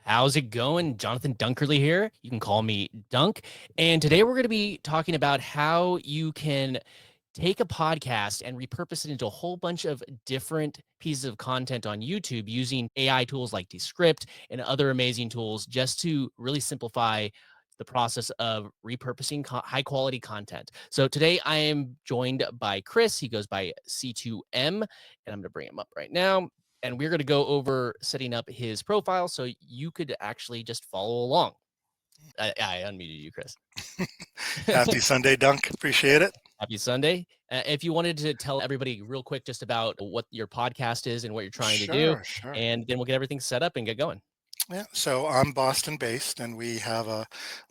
How's it going? Jonathan Dunkerley here. You can call me Dunk. And today we're going to be talking about how you can take a podcast and repurpose it into a whole bunch of different pieces of content on YouTube using AI tools like Descript and other amazing tools just to really simplify the process of repurposing high quality content. So today I am joined by Chris. He goes by C2M, and I'm going to bring him up right now. And we're going to go over setting up his profile so you could actually just follow along. I unmuted you, Chris. Happy Sunday, Dunk. Appreciate it. Happy Sunday. If you wanted to tell everybody real quick just about what your podcast is and what you're trying to do, Sure. and then we'll get everything set up and get going. Yeah, so I'm Boston based and we have a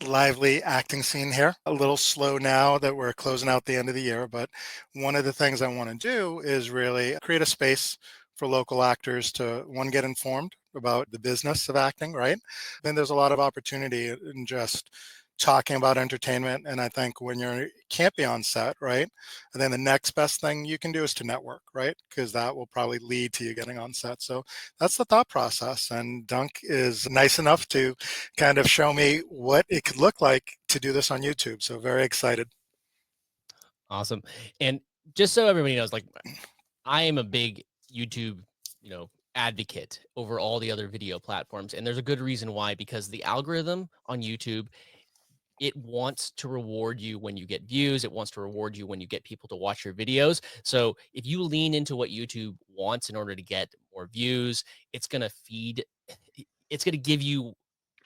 lively acting scene here. A little slow now that we're closing out the end of the year, but one of the things I want to do is really create a space for local actors to, one, get informed about the business of acting, right? Then there's a lot of opportunity in just talking about entertainment. And I think when you can't be on set, right? And then the next best thing you can do is to network, right? Because that will probably lead to you getting on set. So that's the thought process. And Dunk is nice enough to kind of show me what it could look like to do this on YouTube. So very excited. Awesome. And just so everybody knows, like, I am a big YouTube, advocate over all the other video platforms. And there's a good reason why, because the algorithm on YouTube, it wants to reward you when you get views. It wants to reward you when you get people to watch your videos. So if you lean into what YouTube wants in order to get more views, it's going to give you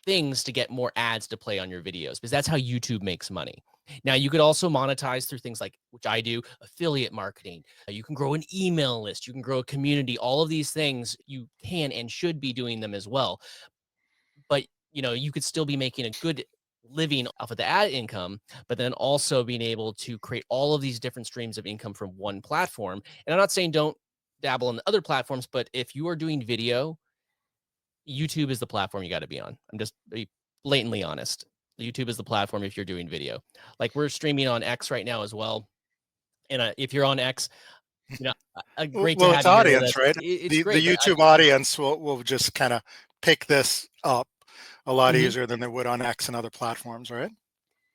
things to get more ads to play on your videos, because that's how YouTube makes money. Now, you could also monetize through things like, which I do, affiliate marketing. You can grow an email list. You can grow a community. All of these things, you can and should be doing them as well. But, you could still be making a good living off of the ad income, but then also being able to create all of these different streams of income from one platform. And I'm not saying don't dabble in the other platforms, but if you are doing video, YouTube is the platform you got to be on. I'm just be blatantly honest. YouTube is the platform if you're doing video. Like, we're streaming on X right now as well. And if you're on X, great to Well, have it's you here with audience, us. right? It's The great, but YouTube audience will just kind of pick this up a lot Mhm. easier than they would on X and other platforms, right?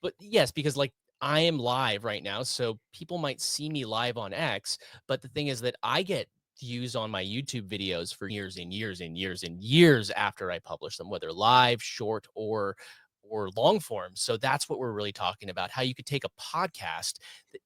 But yes, because like I am live right now, so people might see me live on X. But the thing is that I get views on my YouTube videos for years and years and years and years after I publish them, whether live, short, or long form. So that's what we're really talking about, how you could take a podcast that,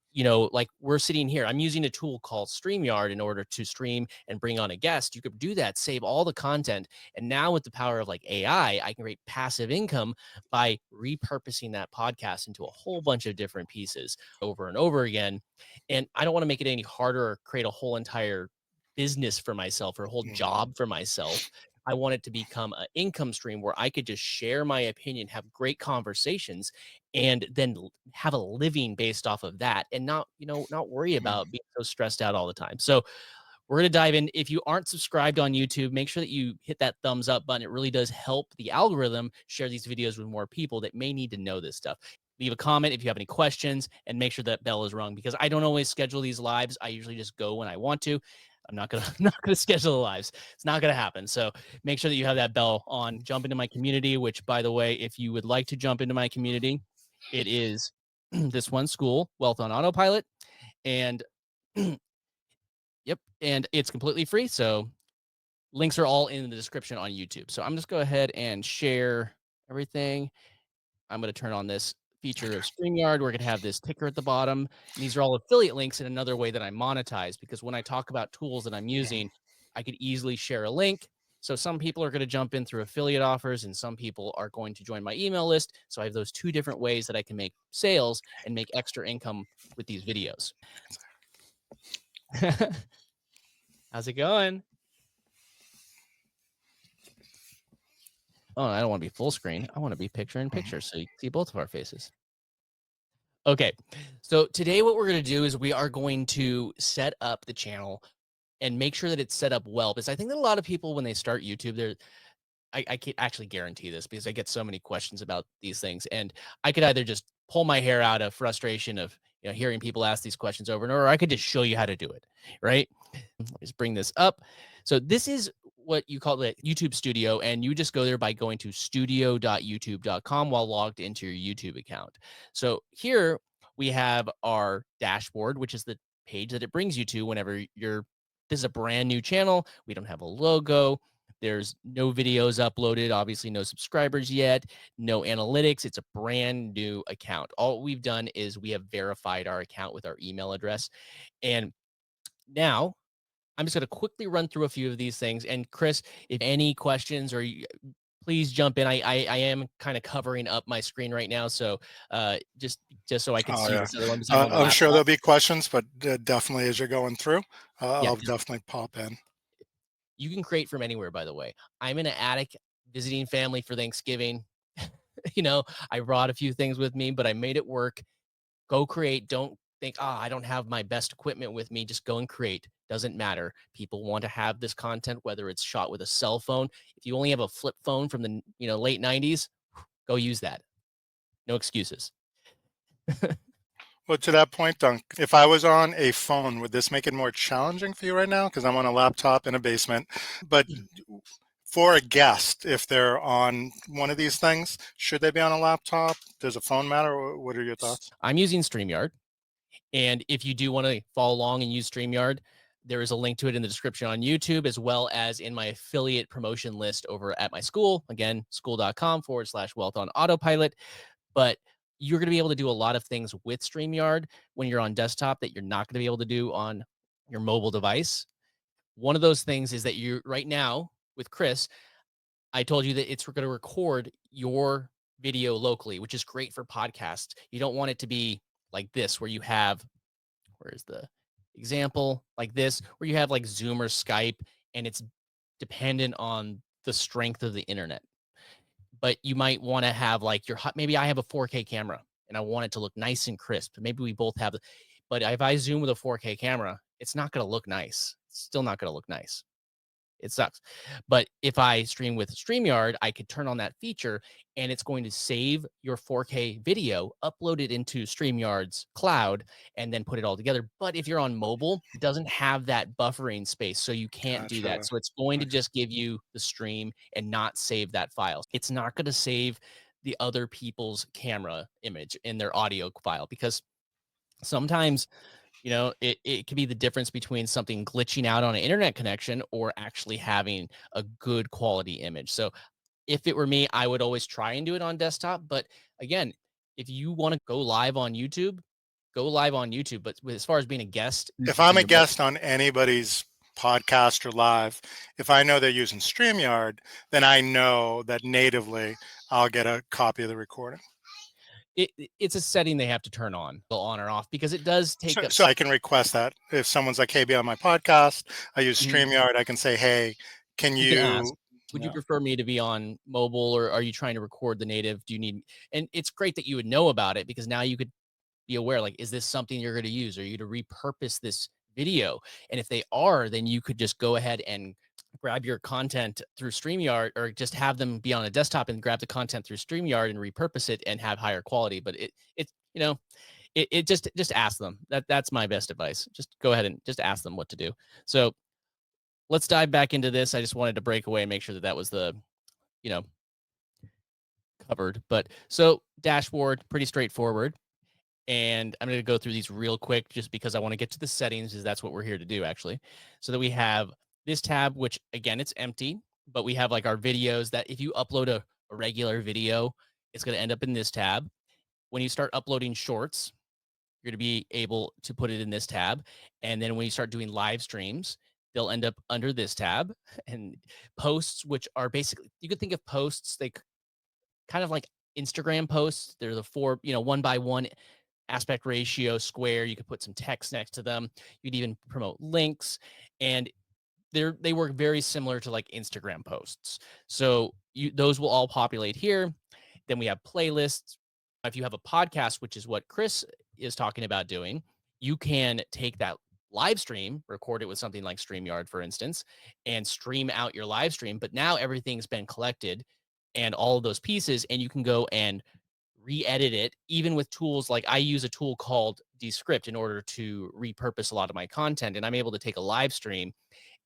like we're sitting here. I'm using a tool called StreamYard in order to stream and bring on a guest. You could do that, save all the content. And now with the power of like AI, I can create passive income by repurposing that podcast into a whole bunch of different pieces over and over again. And I don't want to make it any harder or create a whole entire business for myself or a whole Mhm. job for myself. I want it to become an income stream where I could just share my opinion, have great conversations, and then have a living based off of that, and not worry Mhm. about being so stressed out all the time. So we're going to dive in. If you aren't subscribed on YouTube, make sure that you hit that thumbs up button. It really does help the algorithm share these videos with more people that may need to know this stuff. Leave a comment if you have any questions, and make sure that bell is rung, because I don't always schedule these lives. I usually just go when I want to. I'm not gonna not gonna schedule the lives. It's not gonna happen. So make sure that you have that bell on. Jump into my community, which, by the way, if you would like to jump into my community, it is this one school, Wealth on Autopilot, and yep, and it's completely free. So links are all in the description on YouTube. So I'm just go ahead and share everything. I'm going to turn on this feature of StreamYard. We're going to have this ticker at the bottom. And these are all affiliate links in another way that I monetize, because when I talk about tools that I'm Mhm. using, I could easily share a link. So some people are going to jump in through affiliate offers, and some people are going to join my email list. So I have those two different ways that I can make sales and make extra income with these videos. How's it going? Oh, I don't want to be full screen. I want to be picture in Mhm. picture so you can see both of our faces. Okay. So today what we're going to do is we are going to set up the channel and make sure that it's set up well, because I think that a lot of people, when they start YouTube, I can actually guarantee this because I get so many questions about these things, and I could either just pull my hair out of frustration of hearing people ask these questions over and over, or I could just show you how to do it, right? Let me just bring this up. So this is what you call the YouTube Studio, and you just go there by going to studio.youtube.com while logged into your YouTube account. So here we have our dashboard, which is the page that it brings you to whenever this is a brand new channel. We don't have a logo. There's no videos uploaded, obviously no subscribers yet, no analytics. It's a brand new account. All we've done is we have verified our account with our email address. And now I'm just going to quickly run through a few of these things. And Chris, if any questions or please jump in. I am kind of covering up my screen right now, so just so I can Oh see yeah, this other one because I'm on my I'm sure laptop. there'll be questions, but definitely as you're going through, Yeah, I'll definitely pop in. you can create from anywhere. By the way, I'm in an attic visiting family for Thanksgiving. I brought a few things with me, but I made it work. Go create. Don't think, I don't have my best equipment with me. Just go and create. Doesn't matter. People want to have this content, whether it's shot with a cell phone. If you only have a flip phone from the late 90s, go use that. No excuses. Well, to that point, Dunk, if I was on a phone, would this make it more challenging for you right now? Because I'm on a laptop in a basement. But for a guest, if they're on one of these things, should they be on a laptop? Does a phone matter? What are your thoughts? I'm using StreamYard. And if you do want to follow along and use StreamYard, there is a link to it in the description on YouTube, as well as in my affiliate promotion list over at my school. Again, school.com/wealth on autopilot. But you're going to be able to do a lot of things with StreamYard when you're on desktop that you're not going to be able to do on your mobile device. One of those things is that you right now with Chris, I told you that it's going to record your video locally, which is great for podcasts. You don't want it to be like this, where you have, where's the example, like this, where you have like Zoom or Skype, and it's dependent on the strength of the internet. But you might want to have like maybe I have a 4K camera and I want it to look nice and crisp. Maybe we both have, but if I zoom with a 4K camera, it's not going to look nice. It's still not going to look nice. It sucks. But if I stream with StreamYard, I could turn on that feature and it's going to save your 4K video, upload it into StreamYard's cloud, and then put it all together. But if you're on mobile, it doesn't have that buffering space. So you can't do that. Gotcha. So it's going to Okay. just give you the stream and not save that file. It's not going to save the other people's camera image in their audio file because sometimes it can be the difference between something glitching out on an internet connection or actually having a good quality image. So if it were me, I would always try and do it on desktop. But again, if you want to go live on YouTube, go live on YouTube. But as far as being a guest If I'm in a your mobile, guest on anybody's podcast or live, if I know they're using StreamYard, then I know that natively I'll get a copy of the recording. it's a setting they have to turn on or off, because it does take up. So I can request that if someone's like, hey, be on my podcast, I use Mhm. StreamYard, I can say, hey, can You can ask, you, would you yeah. prefer me to be on mobile, or are you trying to record the native? Do you need, and it's great that you would know about it, because now you could be aware, like, is this something you're going to use? Are you to repurpose this video? And if they are, then you could just go ahead and grab your content through StreamYard, or just have them be on a desktop and grab the content through StreamYard and repurpose it and have higher quality. But it just ask them. That's my best advice. Just go ahead and just ask them what to do. So let's dive back into this. I just wanted to break away and make sure that was the, you know, covered. But so dashboard, pretty straightforward. And I'm going to go through these real quick just because I want to get to the settings, because that's what we're here to do, actually. So that we have this tab, which again, it's empty, but we have like our videos that if you upload a regular video, it's going to end up in this tab. When you start uploading shorts, you're going to be able to put it in this tab. And then when you start doing live streams, they'll end up under this tab. And posts, which are basically, you could think of posts, they kind of like Instagram posts. They're the four, 1x1 aspect ratio square. You could put some text next to them. You'd even promote links, and they work very similar to like Instagram posts. So those will all populate here. Then we have playlists. If you have a podcast, which is what Chris is talking about doing, you can take that live stream, record it with something like StreamYard, for instance, and stream out your live stream. But now everything's been collected and all of those pieces, and you can go and re-edit it, even with tools like I use a tool called Descript in order to repurpose a lot of my content. And I'm able to take a live stream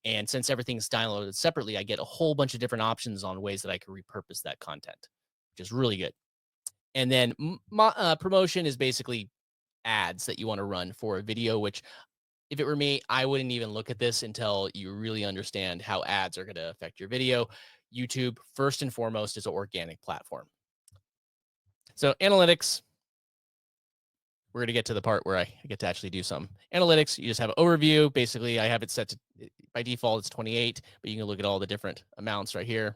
And since everything's downloaded separately, I get a whole bunch of different options on ways that I can repurpose that content, which is really good. And then promotion is basically ads that you want to run for a video, which if it were me, I wouldn't even look at this until you really understand how ads are going to affect your video. YouTube, first and foremost, is an organic platform. So analytics, we're going to get to the part where I get to actually do some analytics. You just have an overview. Basically, I have it set to, by default, it's 28, but you can look at all the different amounts right here.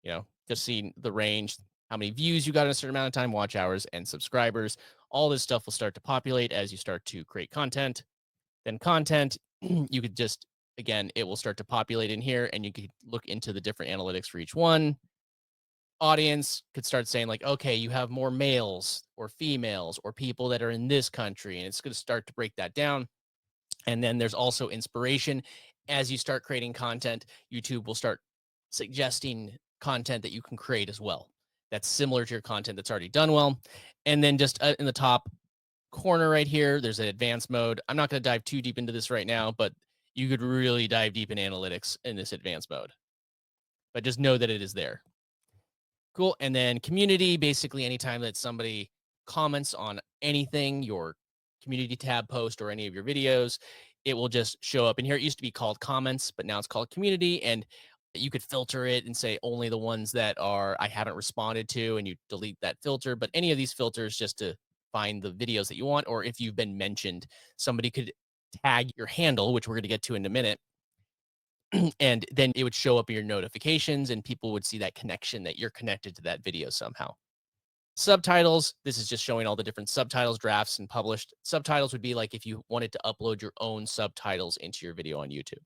You know, just seeing the range, how many views you got in a certain amount of time, watch hours, and subscribers. All this stuff will start to populate as you start to create content. Then content, you could just, again, it will start to populate in here, and you could look into the different analytics for each one. Audience could start saying like, okay, you have more males or females or people that are in this country, and it's going to start to break that down. And then there's also inspiration. As you start creating content, YouTube will start suggesting content that you can create as well. That's similar to your content that's already done well. And then just in the top corner right here, there's an advanced mode. I'm not going to dive too deep into this right now, but you could really dive deep in analytics in this advanced mode. But just know that it is there. Cool. And then community, basically anytime that somebody comments on anything, your community tab post or any of your videos, it will just show up in here. It used to be called comments, but now it's called community. And you could filter it and say only the ones that are I haven't responded to, and you delete that filter. But any of these filters just to find the videos that you want, or if you've been mentioned, somebody could tag your handle, which we're going to get to in a minute. And then it would show up in your notifications and people would see that connection that you're connected to that video somehow. Subtitles, this is just showing all the different subtitles, drafts, and published. Subtitles would be like if you wanted to upload your own subtitles into your video on YouTube.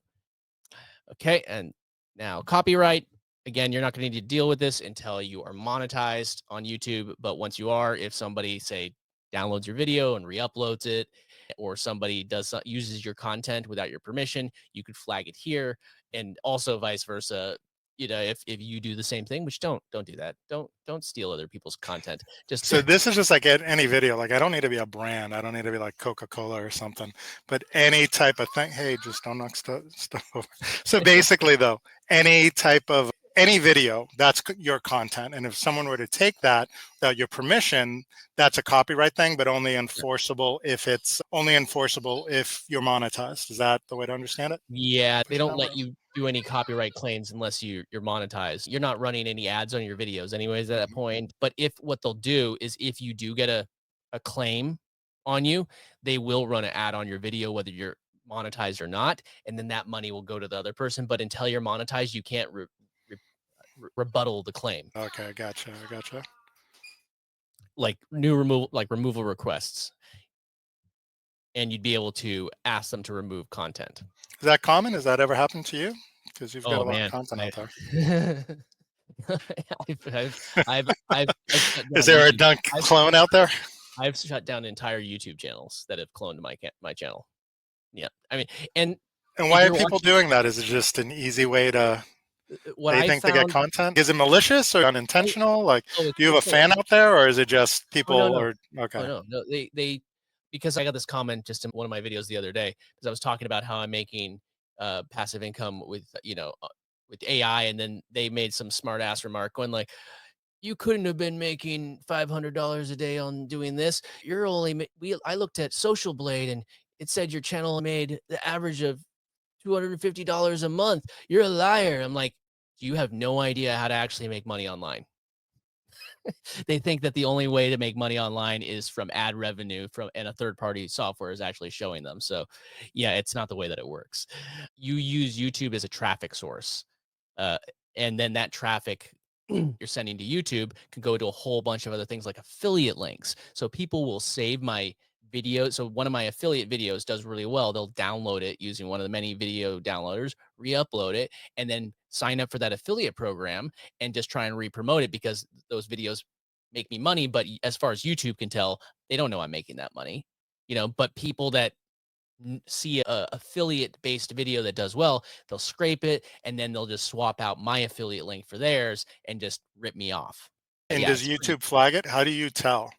Okay, and now copyright. Again, you're not going to need to deal with this until you are monetized on YouTube. But once you are, if somebody, say, downloads your video and re-uploads it, or somebody uses your content without your permission, you could flag it here, and also vice versa. You know, if you do the same thing, which don't do that. Don't steal other people's content. Just So this is just like any video. Like I don't need to be a brand. I don't need to be like Coca-Cola or something. But any type of thing. Hey, just don't knock stuff over. So basically, though, any type of any video, that's your content. And if someone were to take that without your permission, that's a copyright thing, but only enforceable if you're monetized. Is that the way to understand it? Yeah, they don't let you do any copyright claims unless you're monetized. You're not running any ads on your videos anyways at that point. But if what they'll do is if you do get a claim on you, they will run an ad on your video, whether you're monetized or not. And then that money will go to the other person. But until you're monetized, you can't rebuttal the claim. Okay, gotcha. Like removal requests. And you'd be able to ask them to remove content. Is that common? Has that ever happened to you? Because you've got Oh a lot man, of content out there. I've Is there a dunk clone out there? I've shut down entire YouTube channels that have cloned my channel. Yeah, I mean, and why are people doing that? Is it just an easy way to they think to get content? Is it malicious or unintentional? Like, do you have a fan out there, or is it just people? Or okay, no, they because I got this comment just in one of my videos the other day because I was talking about how I'm making passive income with with AI, and then they made some smart ass remark going like, you couldn't have been making $500 a day on doing this. You're only I looked at Social Blade and it said your channel made the average of $250 a month. You're a liar. I'm like, you have no idea how to actually make money online. They think that the only way to make money online is from ad revenue and a third-party software is actually showing them. So yeah, it's not the way that it works. You use YouTube as a traffic source. And then that traffic you're sending to YouTube can go to a whole bunch of other things like affiliate links. So people will save my video. So one of my affiliate videos does really well. They'll download it using one of the many video downloaders, re-upload it, and then sign up for that affiliate program and just try and re-promote it because those videos make me money. But as far as YouTube can tell, they don't know I'm making that money, but people that see a affiliate based video that does well, they'll scrape it and then they'll just swap out my affiliate link for theirs and just rip me off. And does YouTube flag it? How do you tell?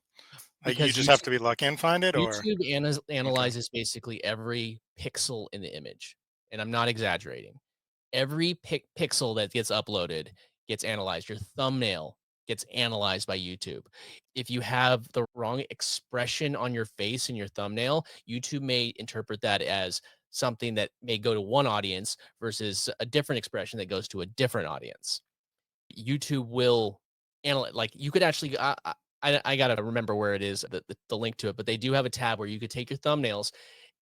Like you just have to be lucky and find it, or YouTube analyzes basically every pixel in the image. and I'm not exaggerating, every pixel that gets uploaded gets analyzed. Your thumbnail gets analyzed by YouTube. If you have the wrong expression on your face in your thumbnail, YouTube may interpret that as something that may go to one audience versus a different expression that goes to a different audience. YouTube will analyze, like you could actually, I gotta remember where it is, the link to it, but they do have a tab where you could take your thumbnails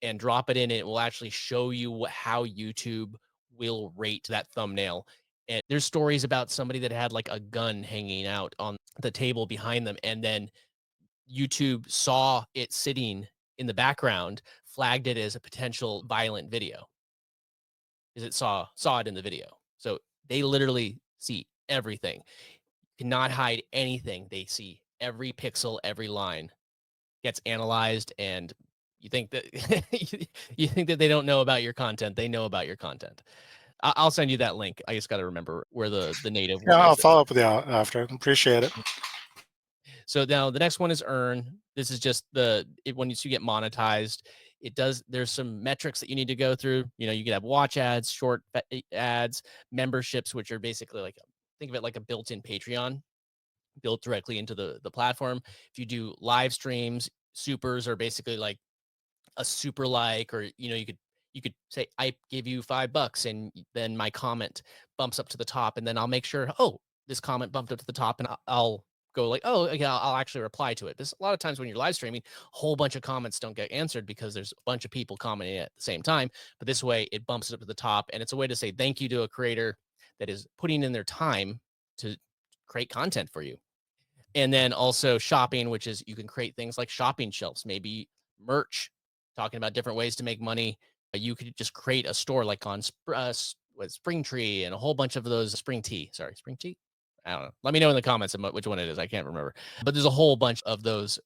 and drop it in. It will actually show you how YouTube will rate that thumbnail. And there's stories about somebody that had like a gun hanging out on the table behind them, and then YouTube saw it sitting in the background, flagged it as a potential violent video because it saw it in the video. So they literally see everything, cannot hide anything. They see every pixel, every line gets analyzed, and you think that you think that they don't know about your content. They know about your content. I'll send you that link. I just got to remember where the native Yeah, one I'll is. follow up with you after. Appreciate it. So now the next one is earn. This is just when you get monetized, it does. There's some metrics that you need to go through. You know, you can have watch ads, short ads, memberships, which are basically like, think of it like a built-in Patreon built directly into the platform. If you do live streams, supers are basically like a super like, or you could say I give you $5 and then my comment bumps up to the top, and then I'll make sure, oh, this comment bumped up to the top, and I'll go like, oh yeah, I'll actually reply to it. Because a lot of times when you're live streaming, a whole bunch of comments don't get answered because there's a bunch of people commenting at the same time. But this way it bumps it up to the top, and it's a way to say thank you to a creator that is putting in their time to create content for you. And then also shopping, which is you can create things like shopping shelves, maybe merch, talking about different ways to make money. You could just create a store like on with Spring Tree and a whole bunch of those Spring Tea. Sorry, Spring Tea. I don't know. Let me know in the comments which one it is. I can't remember. But there's a whole bunch of those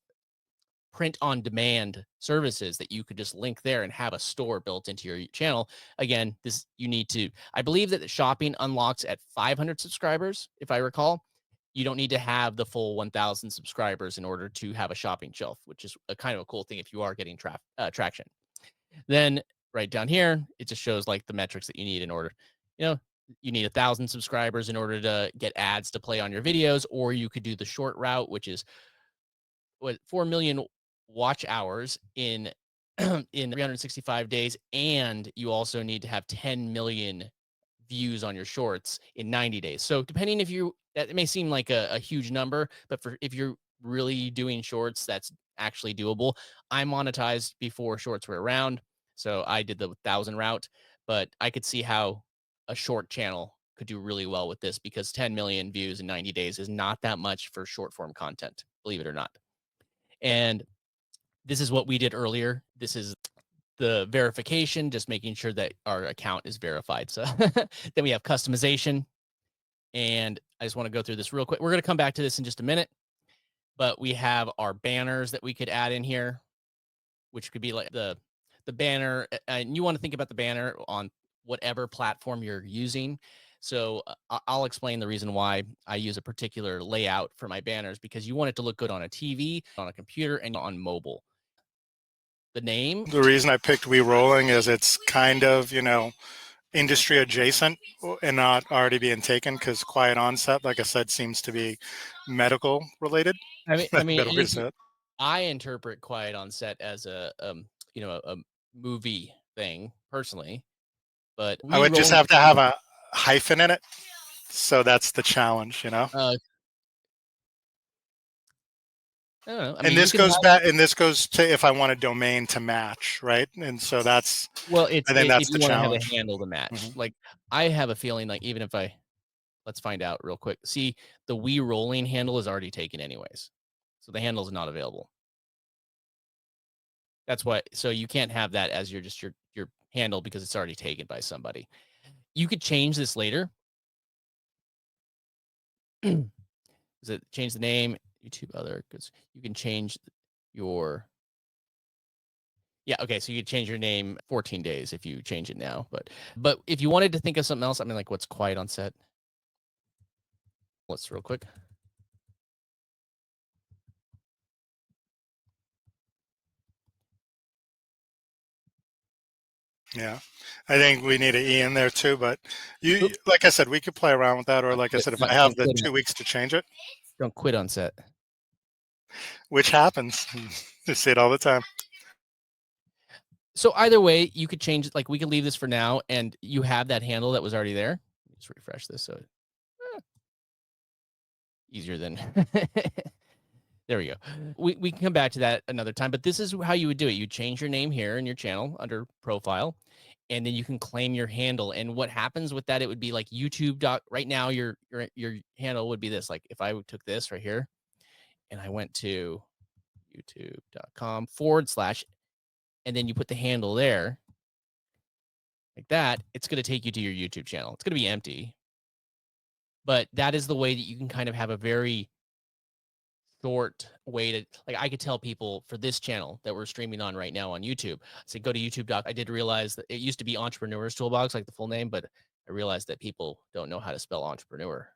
print on demand services that you could just link there and have a store built into your channel. Again, this you need to, I believe that the shopping unlocks at 500 subscribers, if I recall. You don't need to have the full 1,000 subscribers in order to have a shopping shelf, which is a kind of a cool thing if you are getting traction. Then right down here, it just shows like the metrics that you need in order, you know, you need 1,000 subscribers in order to get ads to play on your videos, or you could do the short route, which is 4 million watch hours in in 365 days, and you also need to have 10 million views on your shorts in 90 days. So depending if you that may seem like a huge number, but for if you're really doing shorts, that's actually doable. I monetized before shorts were around, so I did the 1,000 route, but I could see how a short channel could do really well with this because 10 million views in 90 days is not that much for short form content, believe it or not. And this is what we did earlier. This is the verification, just making sure that our account is verified. So then we have customization. And I just want to go through this real quick. We're going to come back to this in just a minute, but we have our banners that we could add in here, which could be like the banner. And you want to think about the banner on whatever platform you're using. So I'll explain the reason why I use a particular layout for my banners, because you want it to look good on a TV, on a computer, and on mobile. The name. The reason I picked We Rolling is it's kind of, industry adjacent and not already being taken because Quiet Onset, like I said, seems to be medical related. I That's a mean, better way to say it. I interpret Quiet on Set as a movie thing personally, but I we would just rolling. have to have a hyphen in it. So that's the challenge. I don't know. I And mean, you this could have. goes back, and this goes to if I want a domain to match, right? And so Well, I think if that's you the want to have a challenge. handle to match. Mhm. Like I have a feeling like even if let's find out real quick. See, the we rolling handle is already taken anyways, so the handle is not available. That's why. So you can't have that as your handle because it's already taken by somebody. You could change this later. Is it change the name? YouTube other because you can change your. Yeah, okay, so you could change your name 14 days if you change it now, but if you wanted to think of something else, I mean, like what's quiet on set? Let's real quick. Yeah. I think we need an E in there too, but Oop, like I said, we could play around with that. Or like I said, if I have don't the quit. 2 weeks to change it, Don't quit on set. which happens, you see it all the time. So either way, you could change it. Like we can leave this for now, and you have that handle that was already there. Just refresh this so easier than. There we go. We can come back to that another time, but this is how you would do it. You change your name here in your channel under profile, and then you can claim your handle. And what happens with that, it would be like YouTube doc. Right now, your handle would be this. Like if I took this right here and I went to youtube.com/, and then you put the handle there like that, it's going to take you to your YouTube channel. It's going to be empty, but that is the way that you can kind of have a very short way to, like, I could tell people for this channel that we're streaming on right now on YouTube, say go to YouTube. I did realize that it used to be Entrepreneur's Toolbox, like the full name, but I realized that people don't know how to spell entrepreneur,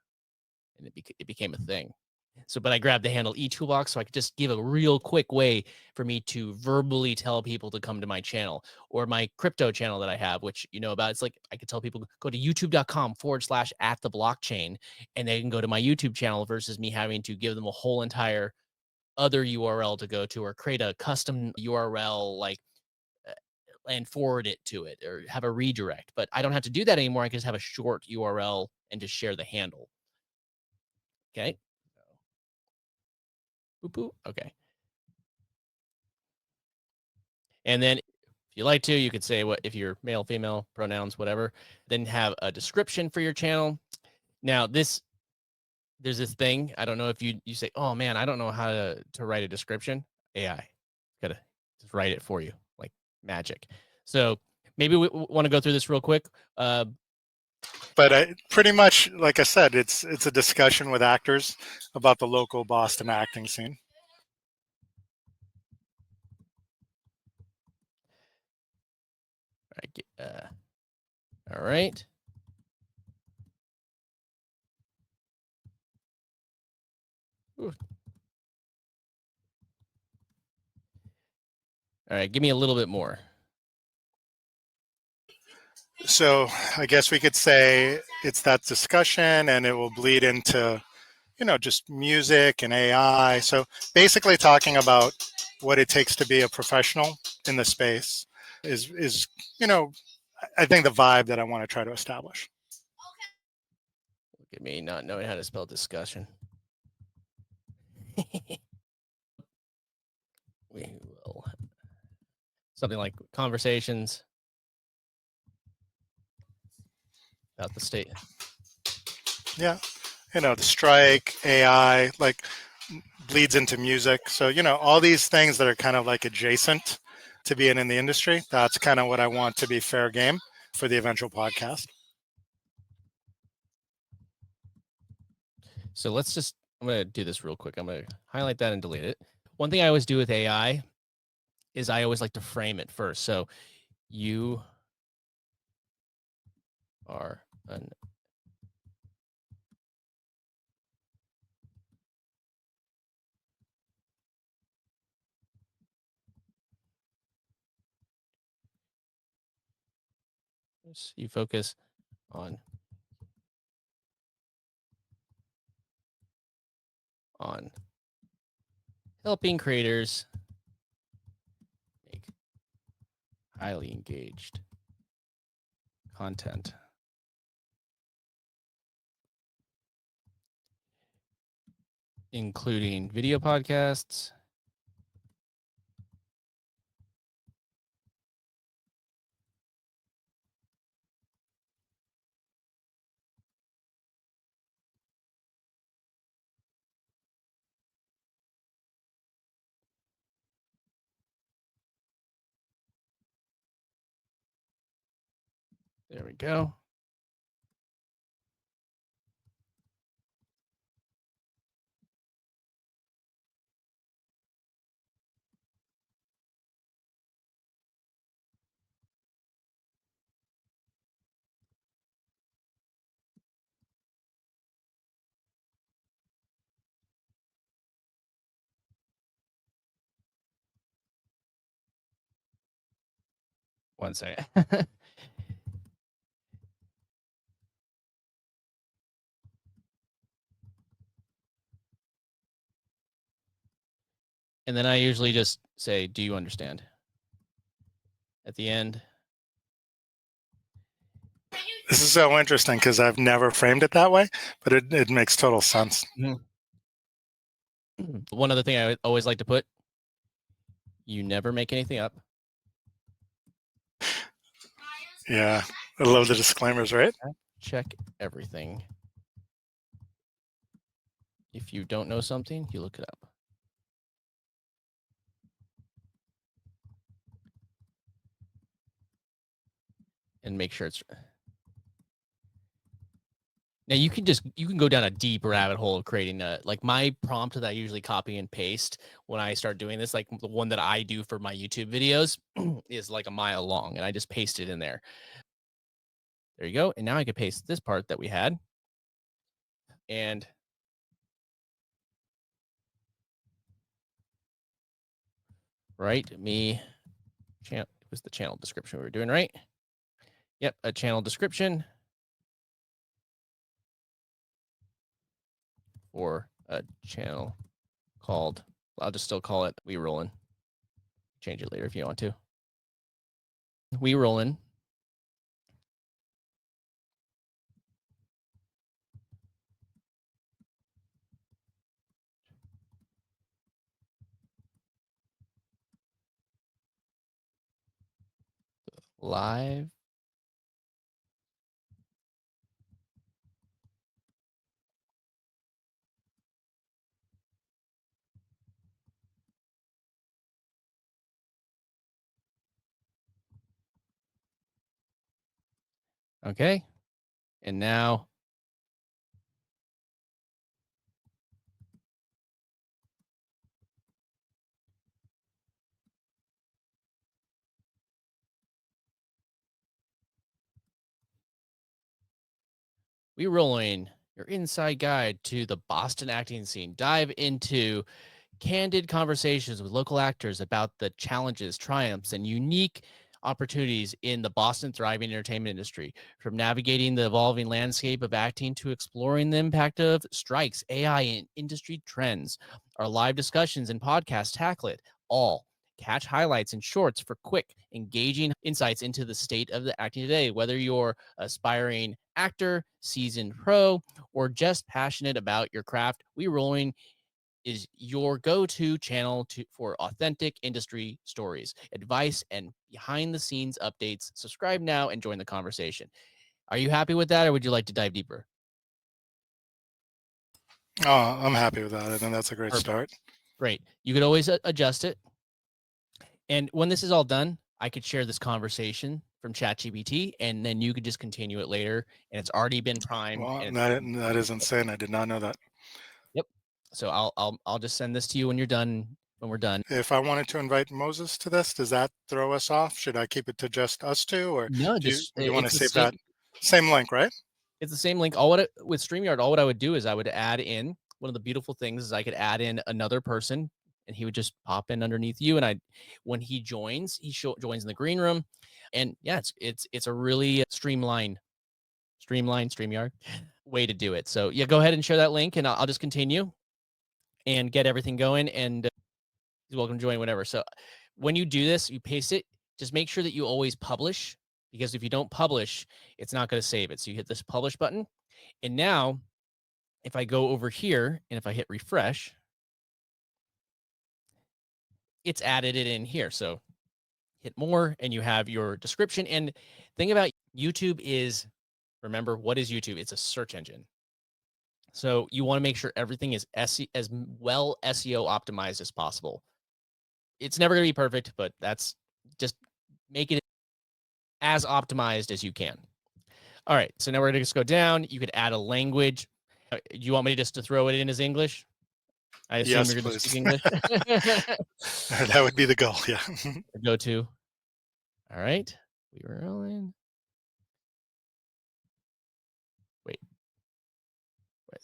and it became a thing. So, but I grabbed the handle eToolbox so I could just give a real quick way for me to verbally tell people to come to my channel or my crypto channel that I have, which you know about. It's like I could tell people go to youtube.com/at the blockchain, and they can go to my YouTube channel versus me having to give them a whole entire other URL to go to or create a custom URL like uh, and forward it to it or have a redirect. But I don't have to do that anymore. I can just have a short URL and just share the handle. Okay. Boop, boop. Okay. And then if you like to, you could say what if you're male, female, pronouns, whatever, then have a description for your channel. Now, there's this thing. I don't know if you say, oh man, I don't know how to write a description. AI gotta just write it for you like magic. So maybe we want to go through this real quick. But pretty much, like I said, it's a discussion with actors about the local Boston acting scene. All right. Ooh. All right. Give me a little bit more. So I guess we could say it's that discussion, and it will bleed into just music and AI. So basically, talking about what it takes to be a professional in the space is you know I think the vibe that I want to try to establish. Look at me not knowing how to spell discussion. We will something like conversations about the state. Yeah, the strike, AI, like bleeds into music. So all these things that are kind of like adjacent to being in the industry. That's kind of what I want to be fair game for the eventual podcast. So I'm going to do this real quick. I'm going to highlight that and delete it. One thing I always do with AI is I always like to frame it first. So you are an you focus on on helping creators make highly engaged content. Including video podcasts, there we go. One second. And then I usually just say, do you understand? At the end. This is so interesting because I've never framed it that way, but it makes total sense. Mhm. One other thing I always like to put, you never make anything up. Yeah, I love the disclaimers, right? Check everything. If you don't know something, you look it up. And make sure it's. Now you can go down a deep rabbit hole of creating like my prompt that I usually copy and paste when I start doing this, like the one that I do for my YouTube videos is like a mile long, and I just paste it in there. There you go. And now I can paste this part that we had. And right, channel was the channel description we were doing, right? Yep, a channel description for a channel called, I'll just still call it We Rollin'. Change it later if you want to. We Rollin'. Live. Okay. And now We Rolling, your inside guide to the Boston acting scene. Dive into candid conversations with local actors about the challenges, triumphs, and unique opportunities in the Boston thriving entertainment industry. From navigating the evolving landscape of acting to exploring the impact of strikes, AI, and industry trends, our live discussions and podcasts tackle it all. Catch highlights and shorts for quick, engaging insights into the state of the acting today. Whether you're aspiring actor, seasoned pro, or just passionate about your craft, We Rolling is your go-to channel for authentic industry stories, advice, and behind-the-scenes updates. Subscribe now and join the conversation. Are you happy with that, or would you like to dive deeper? Oh, I'm happy with that. I think that's a great Perfect. start. Great. You could always adjust it. And when this is all done, I could share this conversation from ChatGPT, and then you could just continue it later. And it's already been primed. Well, And that is insane. I did not know that. yep. So I'll just send this to you when you're done. When we're done. If I wanted to invite Moses to this, does that throw us off? Should I keep it to just us two, or No, do you just do you want to it's the save same. that same link, right? It's the same link. With StreamYard, all what I would do is I would add in one of the beautiful things is I could add in another person and he would just pop in underneath you. And when he joins, joins in the green room. And yeah, it's a really streamline StreamYard way to do it. So yeah, go ahead and share that link and I'll just continue and get everything going. And he's welcome to join whenever. So when you do this, you paste it, just make sure that you always publish because if you don't publish, it's not going to save it. So you hit this publish button. And now if I go over here and if I hit refresh, it's added it in here. So hit more and you have your description. And thing about YouTube is, remember, what is YouTube? It's a search engine. So you want to make sure everything is as well SEO optimized as possible. It's never going to be perfect, but that's just make it as optimized as you can. All right. So now we're going to just go down. You could add a language. Do you want me just to throw it in as English? I assume Yes, you're going to speak please. English. That would be the goal. Yeah. Go to. All right. We were rolling. Wait. Wait.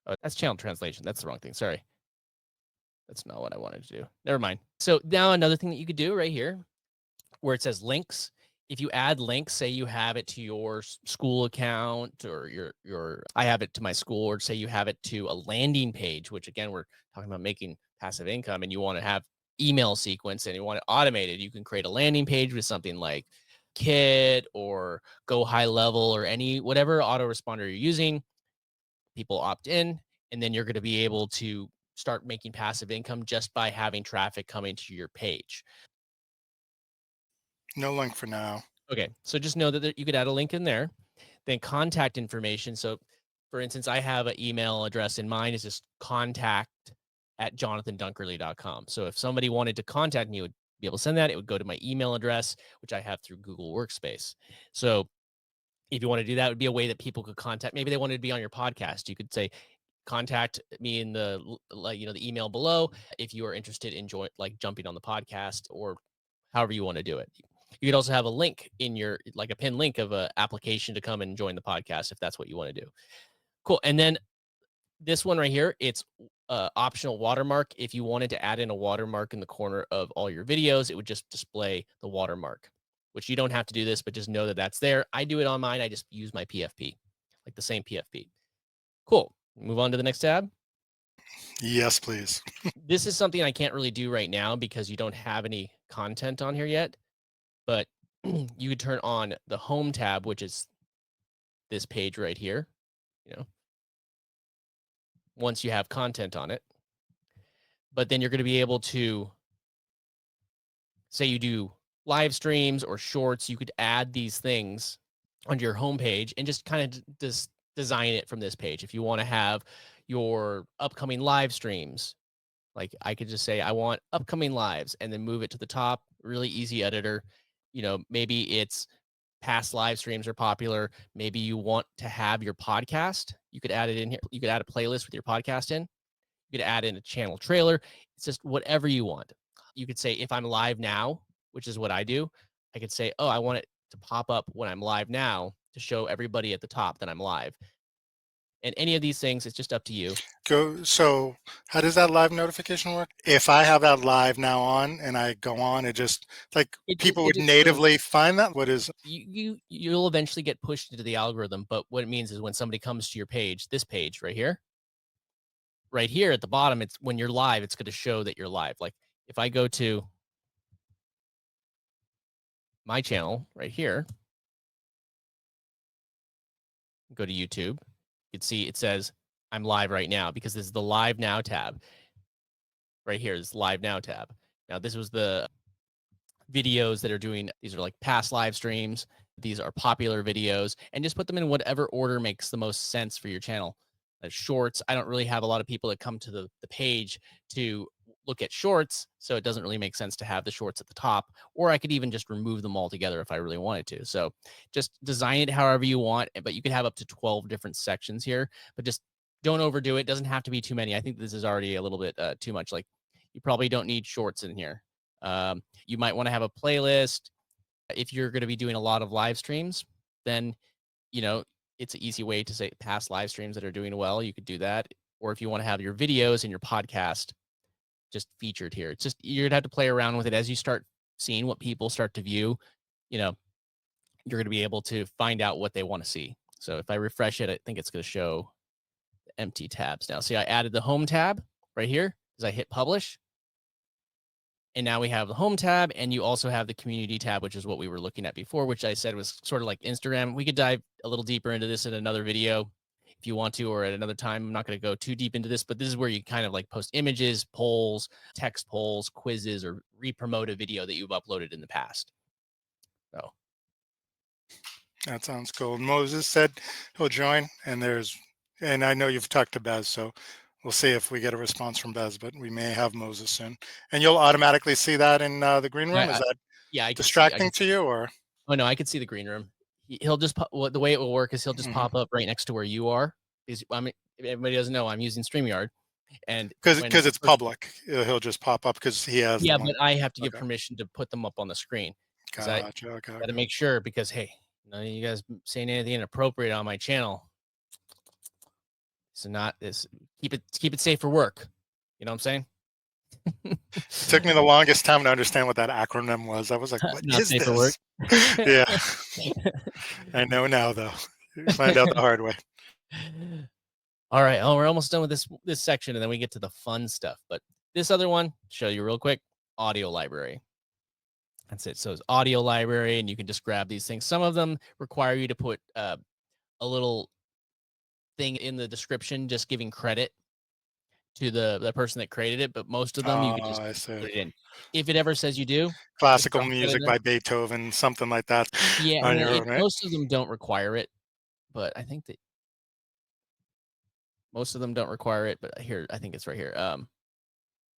Oh, that's channel translation. That's the wrong thing. Sorry. That's not what I wanted to do. Never mind. So now another thing that you could do right here where it says links. If you add links, say you have it to your school account or I have it to my school, or say you have it to a landing page, which again, we're talking about making passive income and you want to have email sequence and you want it automated, you can create a landing page with something like Kit or Go High Level or any whatever autoresponder you're using. People opt in, and then you're going to be able to start making passive income just by having traffic coming to your page. No link for now. Okay, so just know that you could add a link in there, then contact information. So, for instance, I have an email address in mine is just contact@jonathandunkerley.com. So if somebody wanted to contact me, would be able to send that. It would go to my email address, which I have through Google Workspace. So if you want to do that, it would be a way that people could contact. Maybe they wanted to be on your podcast. You could say, contact me in the the email below if you are interested in jumping on the podcast, or however you want to do it. You could also have a link in your like a pin link of a application to come and join the podcast if that's what you want to do. Cool. And then this one right here, it's optional watermark. If you wanted to add in a watermark in the corner of all your videos, it would just display the watermark, which you don't have to do this, but just know that that's there. I do it on mine. I just use my PFP, like the same PFP. Cool. Move on to the next tab. Yes, please. This is something I can't really do right now because you don't have any content on here yet, but you could turn on the home tab, which is this page right here, you know, once you have content on it. But then you're going to be able to say you do live streams or shorts, you could add these things onto your homepage and just kind of just design it from this page. If you want to have your upcoming live streams, like I could just say, I want upcoming lives and then move it to the top. Really easy editor. Maybe it's past live streams are popular. Maybe you want to have your podcast. You could add it in here. You could add a playlist with your podcast in. You could add in a channel trailer. It's just whatever you want. You could say, if I'm live now, which is what I do, I could say, oh, I want it to pop up when I'm live now to show everybody at the top that I'm live. And any of these things, it's just up to you. So how does that live notification work? If I have that live now on and I go on, it just like people It would just shows natively find that? What is you'll eventually get pushed into the algorithm. But what it means is when somebody comes to your page, this page right here at the bottom, it's when you're live, it's going to show that you're live. Like if I go to my channel right here, go to YouTube, you can see it says I'm live right now because this is the live now tab right here. This live now tab. Now this was the videos that are doing, these are like past live streams. These are popular videos, and just put them in whatever order makes the most sense for your channel. Shorts, I don't really have a lot of people that come to the page to look at shorts, so it doesn't really make sense to have the shorts at the top, or I could even just remove them altogether if I really wanted to. So just design it however you want, but you could have up to 12 different sections here, but just don't overdo it. It doesn't have to be too many. I think this is already a little bit too much. Like you probably don't need shorts in here. You might want to have a playlist. If you're going to be doing a lot of live streams, then, it's an easy way to say past live streams that are doing well. You could do that. Or if you want to have your videos and your podcast just featured here, it's just, you're going to have to play around with it as you start seeing what people start to view, you're going to be able to find out what they want to see. So if I refresh it, I think it's going to show empty tabs now. See, I added the home tab right here as I hit publish. And now we have the home tab, and you also have the community tab, which is what we were looking at before, which I said was sort of like Instagram. We could dive a little deeper into this in another video if you want to, or at another time. I'm not going to go too deep into this, but this is where you kind of like post images, polls, text polls, quizzes, or re-promote a video that you've uploaded in the past. So that sounds cool. Moses said he'll join, and I know you've talked to Bez, so we'll see if we get a response from Bez, but we may have Moses soon. And you'll automatically see that in the green room. Is yeah, that yeah, I distracting can to see. you, or Oh no, I can see the green room. He'll just the way it will work is he'll just pop up right next to where you are. Because I mean, if everybody doesn't know, I'm using StreamYard. And when because a it's person public, he'll just pop up because he has the Yeah, link. but I have to give Okay, permission to put them up on the screen because I gotcha. Okay, got to okay. make sure because, hey, none of you guys saying anything inappropriate on my channel. So not this, keep it safe for work. You know what I'm saying? It took me the longest time to understand what that acronym was. I was like, "What Not is safe for work. this?" Yeah, I know now though. You find out the hard way. All right. Oh, we're almost done with this section, and then we get to the fun stuff. But this other one, show you real quick, audio library. That's it. So it's audio library, and you can just grab these things. Some of them require you to put a little thing in the description, just giving credit to the person that created it. But most of them, you Oh, can just I see. put it in. If it ever says you do, just Classical drop that in music there. by Beethoven, something like that Yeah, on your own, right? most of them don't require it, but I think that most of them don't require it. But here, I think it's right here.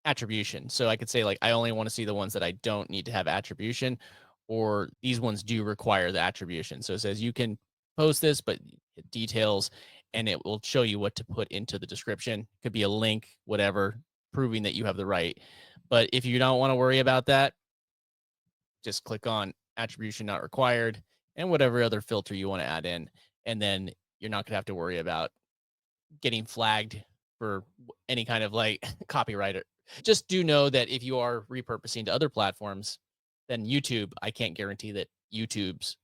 Attribution. So I could say like I only want to see the ones that I don't need to have attribution, or these ones do require the attribution. So it says you can post this, but details, and it will show you what to put into the description. Could be a link, whatever, proving that you have the right. But if you don't want to worry about that, just click on attribution not required and whatever other filter you want to add in. And then you're not going to have to worry about getting flagged for any kind of like copyright. Just do know that if you are repurposing to other platforms, then YouTube, I can't guarantee that YouTube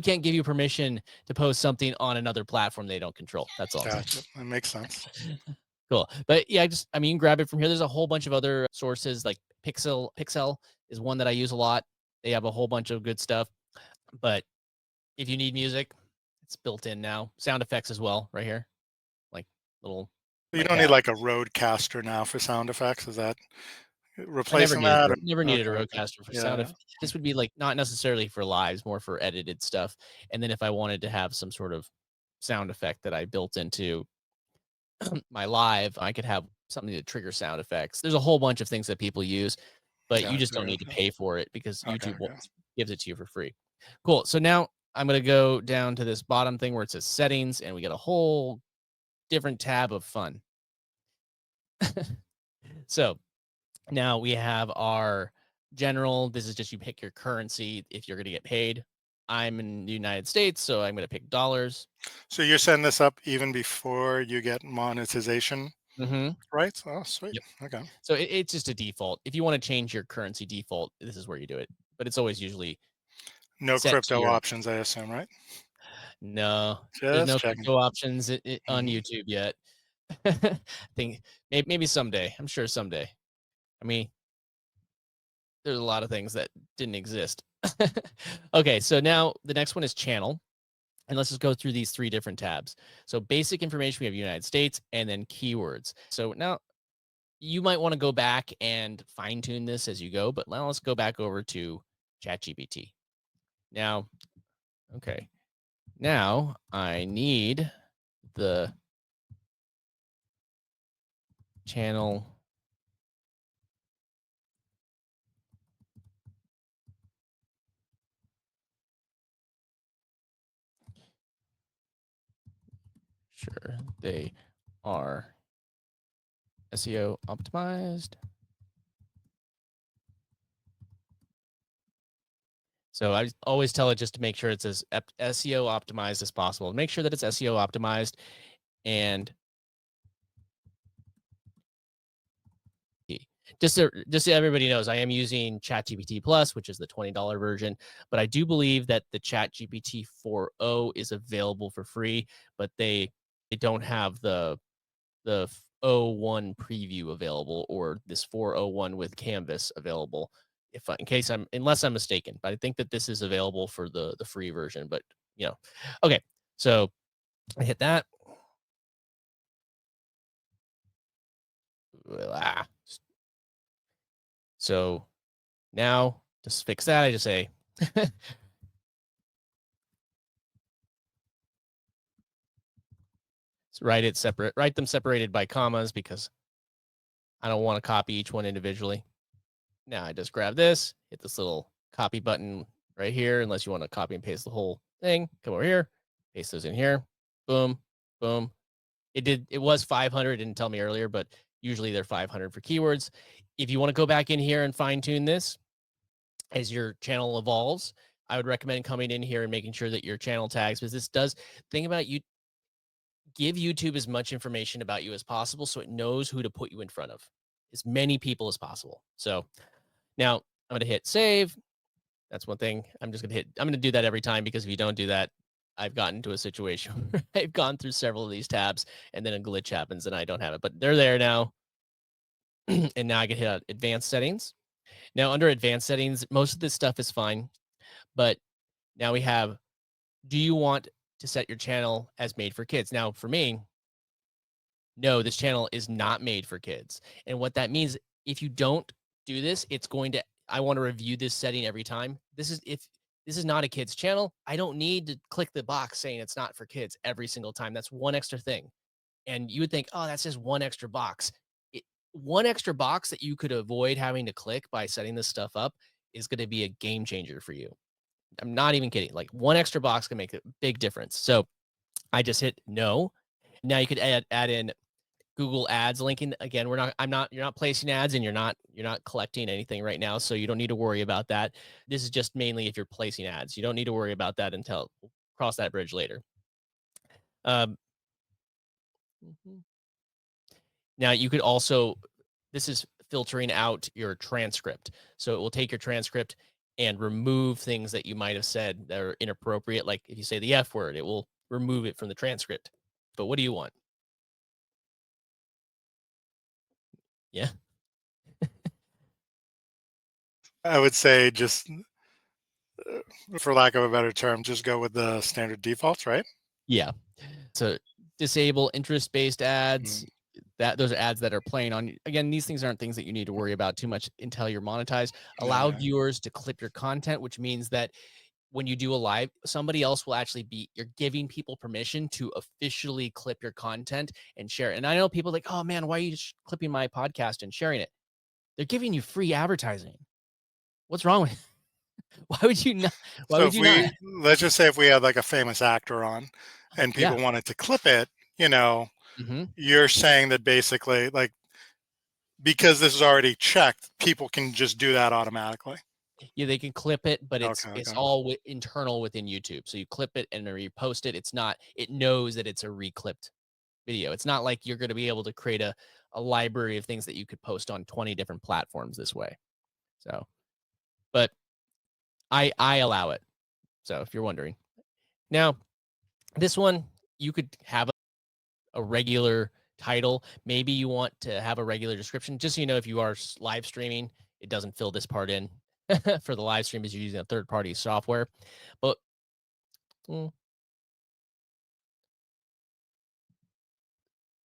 can't give you permission to post something on another platform they don't control. That's all I'm saying. Gotcha. That makes sense. Cool. But yeah, I mean, you can grab it from here. There's a whole bunch of other sources like Pixel is one that I use a lot. They have a whole bunch of good stuff. But if you need music, it's built in now. Sound effects as well, right here. Like little You like don't need that. like a roadcaster now for sound effects. Is that I never replacing needed that? a never needed a Okay, okay. roadcaster for sound. Yeah. If this would be like not necessarily for lives, more for edited stuff. And then if I wanted to have some sort of sound effect that I built into my live, I could have something to trigger sound effects. There's a whole bunch of things that people use, but you just Gotcha, don't need to gotcha. pay for it because Okay, YouTube okay. gives it to you for free. Cool. So now I'm going to go down to this bottom thing where it says settings, and we get a whole different tab of fun. So now we have our general. This is just you pick your currency if you're going to get paid. I'm in the United States, so I'm going to pick dollars. So you're setting this up even before you get monetization Mm-hmm. rights? Oh, sweet. Yep. Okay. So it's just a default. If you want to change your currency default, this is where you do it. But it's always usually No set to crypto your options, I assume, right? no. There's Just no checking. crypto options on Mhm. YouTube yet. I think maybe someday. I'm sure someday. I mean, there's a lot of things that didn't exist. Okay, so now the next one is channel. And let's just go through these three different tabs. So basic information, we have United States, and then keywords. So now you might want to go back and fine tune this as you go, but now let's go back over to ChatGPT. Now, okay. Now I need the channel. Sure, they are SEO optimized. So I always tell it just to make sure it's as SEO optimized as possible. Make sure that it's SEO optimized and just so everybody knows, I am using ChatGPT Plus, which is the $20 version, but I do believe that the ChatGPT 4.0 is available for free, but they don't have the 01 preview available or this 401 with Canvas available. If in case unless I'm mistaken, but I think that this is available for the free version. But okay, so I hit that. Ah. So now to fix that, I just say write them separated by commas because I don't want to copy each one individually. Now I just grab this, hit this little copy button right here, unless you want to copy and paste the whole thing. Come over here, paste those in here. Boom, boom. It was 500, didn't tell me earlier, but usually they're 500 for keywords. If you want to go back in here and fine tune this as your channel evolves, I would recommend coming in here and making sure that your channel tags, because this does, think about you give YouTube as much information about you as possible so it knows who to put you in front of, as many people as possible. So now I'm going to hit save. That's one thing. I'm going to do that every time, because if you don't do that, I've gotten to a situation where I've gone through several of these tabs and then a glitch happens and I don't have it, but they're there now. And now I can hit advanced settings. Now under advanced settings, most of this stuff is fine, but now we have, do you want to set your channel as made for kids? Now for me, no, this channel is not made for kids. And what that means, if you don't do this, it's going to, I want to review this setting every time. If this is not a kid's channel, I don't need to click the box saying it's not for kids every single time. That's one extra thing. And you would think, oh, that's just one extra box. One extra box that you could avoid having to click by setting this stuff up is going to be a game changer for you. I'm not even kidding. Like one extra box can make a big difference. So I just hit no. Now you could add in Google Ads linking. Again, you're not placing ads, and you're not collecting anything right now. So you don't need to worry about that. This is just mainly if you're placing ads. You don't need to worry about that until we'll cross that bridge later. Mhm. Now you could also, this is filtering out your transcript. So it will take your transcript and remove things that you might have said that are inappropriate. Like if you say the F word, it will remove it from the transcript. But what do you want? Yeah. I would say just, for lack of a better term, just go with the standard defaults, right? Yeah. So disable interest-based ads. Mm, Those are ads that are playing on. Again, these things aren't things that you need to worry about too much until you're monetized. Allow yeah. viewers to clip your content, which means that when you do a live, somebody else will actually be, you're giving people permission to officially clip your content and share it. And I know people like, oh man, why are you just clipping my podcast and sharing it? They're giving you free advertising. What's wrong with why would you not? Why So would if you not? let's just say if we had like a famous actor on and Yeah. people wanted to clip it, Hmm. you're saying that basically, like, because this is already checked, people can just do that automatically. Yeah, they can clip it, but Okay, it's okay. all internal within YouTube. So you clip it and then repost it. It's not. It knows that it's a reclipped video. It's not like you're going to be able to create a library of things that you could post on 20 different platforms this way. So, but I allow it. So if you're wondering, now this one you could have a regular title. Maybe you want to have a regular description, just so you know, if you are live streaming, it doesn't fill this part in for the live stream as you're using a third party software. But mm,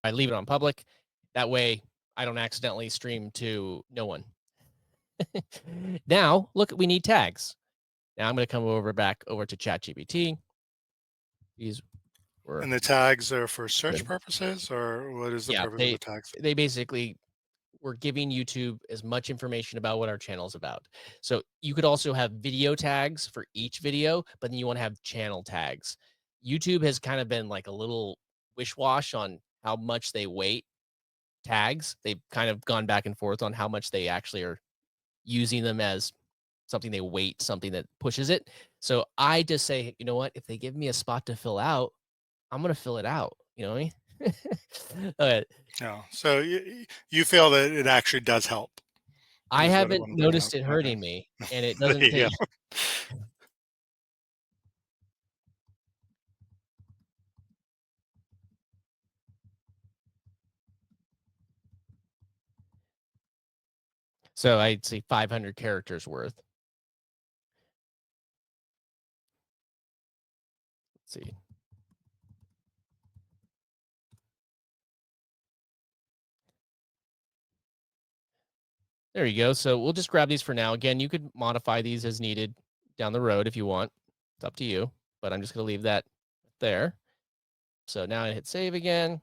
I leave it on public. That way I don't accidentally stream to no one. Now, look, we need tags. Now I'm going to come back over to ChatGPT. These were And the tags are for search good. purposes, or what is the Yeah, purpose of the tags? they basically we're giving YouTube as much information about what our channel is about. So you could also have video tags for each video, but then you want to have channel tags. YouTube has kind of been like a little wish-wash on how much they weight tags. They've kind of gone back and forth on how much they actually are using them as something they weight, something that pushes it. So I just say, you know what? If they give me a spot to fill out, I'm gonna fill it out. You know what I mean? No. So you feel that it actually does help I is what haven't I'm getting at. noticed it Okay. hurting me, and it There doesn't you take. go. So I'd say 500 characters worth. Let's see. There you go. So we'll just grab these for now. Again, you could modify these as needed down the road if you want. It's up to you, but I'm just going to leave that there. So now I hit save again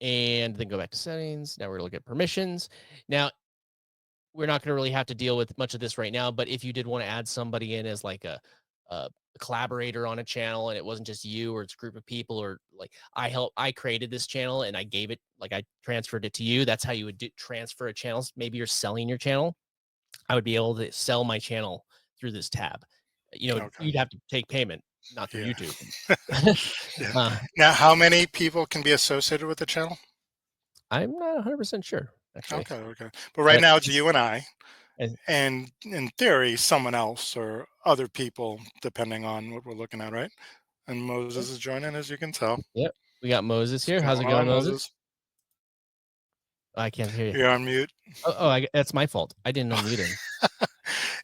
and then go back to settings. Now we're going to look at permissions. Now, we're not going to really have to deal with much of this right now, but if you did want to add somebody in as like a collaborator on a channel and it wasn't just you or it's a group of people, or like I created this channel and I gave it, like I transferred it to you. That's how you would transfer a channel. Maybe you're selling your channel. I would be able to sell my channel through this tab. You know, Okay. you'd have to take payment. not through Yeah. YouTube. Yeah. uh, Now, how many people can be associated with the channel? I'm not 100% sure actually, Okay, okay. But right but now it's you and I, as- and in theory, someone else or other people, depending on what we're looking at, right? And yeah, Moses is joining, as you can tell. yeah, we got Moses What's here. How's it going going, on, Moses? Moses? I can't hear you. You're on mute. That's my fault. I didn't unmute him.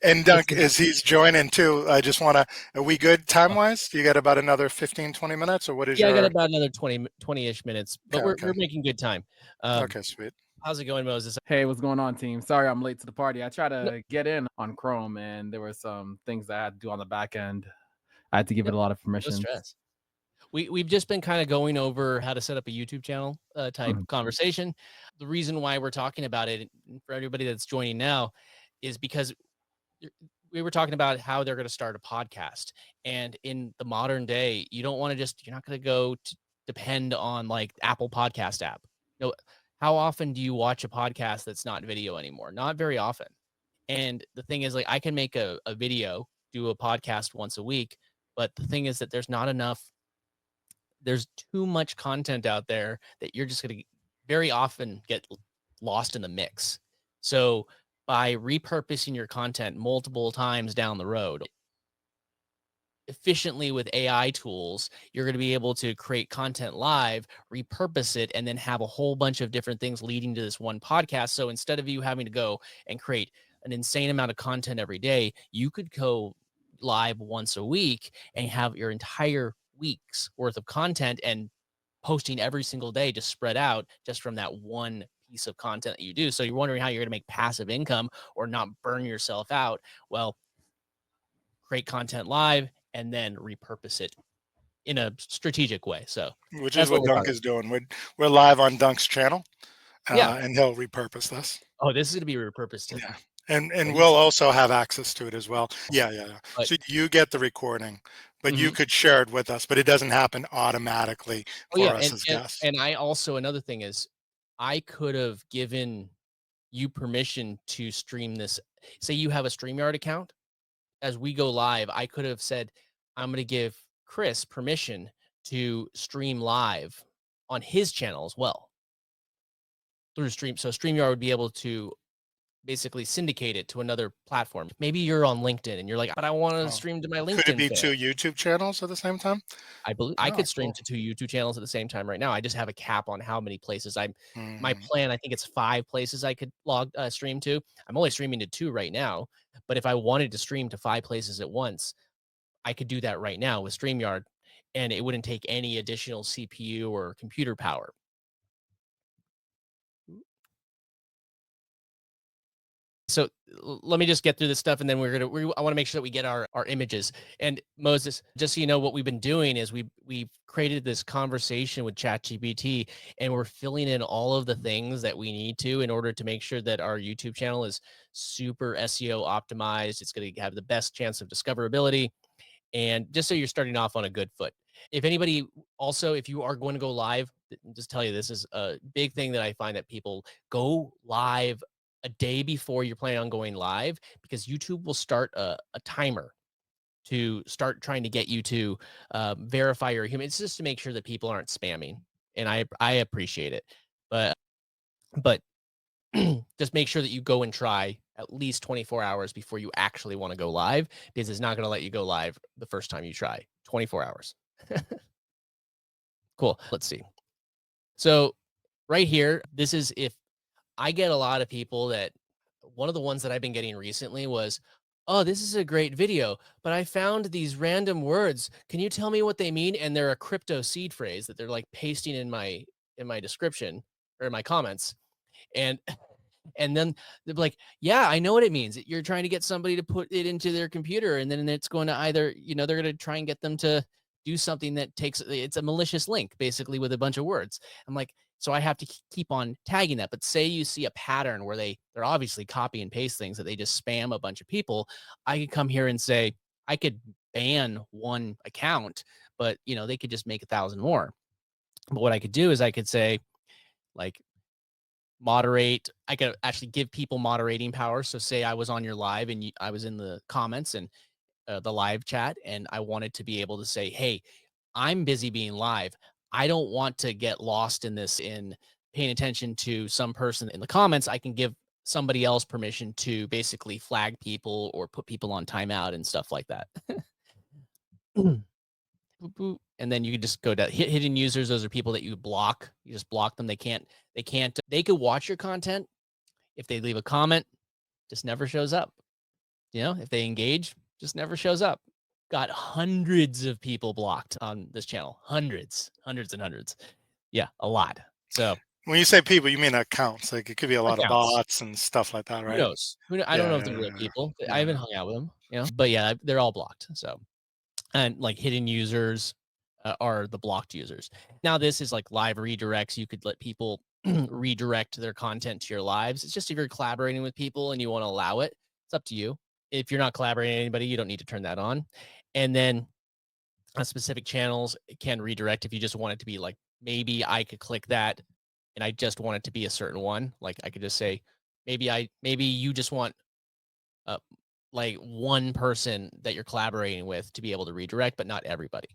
And It's Dunk, as he's joining too, I just want to, are we good oh, time-wise? You got about another 15, 20 minutes, or what is yeah, I got your, about another 20-ish minutes, but okay, we're okay. making good time. Um, Okay, sweet. how's it going, Moses? Hey, what's going on, team? Sorry I'm late to the party. I tried No, to get in on Chrome and there were some things that I had to do on the back end. I had to give no, it a lot of no permissions. stress. We've just been kind of going over how to set up a YouTube channel type Mhm. conversation. The reason why we're talking about it for everybody that's joining now is because we were talking about how they're going to start a podcast. And in the modern day, you don't want to just, you're not going to go to depend on like Apple Podcast app. No, how often do you watch a podcast that's not video anymore? Not very often. And the thing is, like, I can make a video, do a podcast once a week, but the thing is that there's too much content out there that you're just going to very often get lost in the mix. So by repurposing your content multiple times down the road efficiently with AI tools, you're going to be able to create content live, repurpose it, and then have a whole bunch of different things leading to this one podcast. So instead of you having to go and create an insane amount of content every day, you could go live once a week and have your entire week's worth of content and posting every single day just spread out just from that one piece of content that you do. So you're wondering how you're going to make passive income or not burn yourself out. Well, create content live and then repurpose it in a strategic way. So Which is that's what what we're Dunk talking is about. doing. We're live on Dunk's channel, Yeah. and he'll repurpose this. Oh, this is going to be repurposed to Yeah. And he's, we'll also have access to it as well. Yeah, yeah, yeah. but So you get the recording, but you mhm. could share it with us, but it doesn't happen automatically Oh yeah. for us as guests. And I also, another thing is I could have given you permission to stream this. Say you have a StreamYard account. As we go live, I could have said, I'm going to give Chris permission to stream live on his channel as well through Stream. So StreamYard would be able to basically syndicate it to another platform. Maybe you're on LinkedIn and you're like, but I want to Oh, stream to my could it LinkedIn be fan. two YouTube channels at the same time? I believe I Oh, could stream cool. to two YouTube channels at the same time right now. I just have a cap on how many places my Mhm. plan, I think it's 5 places I could stream to. I'm only streaming to 2 right now, but if I wanted to stream to 5 places at once, I could do that right now with StreamYard and it wouldn't take any additional CPU or computer power. So let me just get through this stuff and then I want to make sure that we get our images. And Moses, just so you know, what we've been doing is we've created this conversation with ChatGPT and we're filling in all of the things that we need to in order to make sure that our YouTube channel is super SEO optimized. It's going to have the best chance of discoverability. And just so you're starting off on a good foot. If anybody also, if you are going to go live, just tell you this is a big thing that I find that people go live a day before you're planning on going live because YouTube will start a timer to start trying to get you to verify you're a human. It's just to make sure that people aren't spamming, and I appreciate it, but just make sure that you go and try at least 24 hours before you actually want to go live because it's not going to let you go live the first time you try. 24 hours. Cool. Let's see. So right here, this is if I get a lot of people that one of the ones that I've been getting recently was, oh, this is a great video, but I found these random words. Can you tell me what they mean? And they're a crypto seed phrase that they're like pasting in my description or in my comments. And and then they're like, yeah, I know what it means. You're trying to get somebody to put it into their computer, and then it's going to either, they're going to try and get them to do something that it's a malicious link, basically, with a bunch of words. I'm like, so I have to keep on tagging that. But say you see a pattern where they're obviously copy and paste things that they just spam a bunch of people. I could come here and say, I could ban one account, but they could just make 1,000 more. But what I could do is I could say, like, moderate. I could actually give people moderating power. So say I was on your live and I was in the comments and the live chat, and I wanted to be able to say, hey, I'm busy being live. I don't want to get lost in this, in paying attention to some person in the comments. I can give somebody else permission to basically flag people or put people on timeout and stuff like that. Boop, boop. And then you can just go to hidden users. Those are people that you block. You just block them. They could watch your content. If they leave a comment, just never shows up. You know, if they engage, just never shows up. Got hundreds of people blocked on this channel. Hundreds and hundreds. Yeah, a lot. So When you say people, you mean accounts. Like it could be a lot of accounts. bots and stuff like that, Who right? knows? I don't know if they're real people. I haven't hung out with them, you know, but yeah, they're all blocked. So, and like hidden users are the blocked users. Now, this is like live redirects. You could let people redirect their content to your lives. It's just if you're collaborating with people and you want to allow it, it's up to you. If you're not collaborating with anybody, you don't need to turn that on. And then specific channels can redirect if you just want it to be like, maybe I could click that and I just want it to be a certain one. Like I could just say, maybe you just want uh, like one person that you're collaborating with to be able to redirect, but not everybody.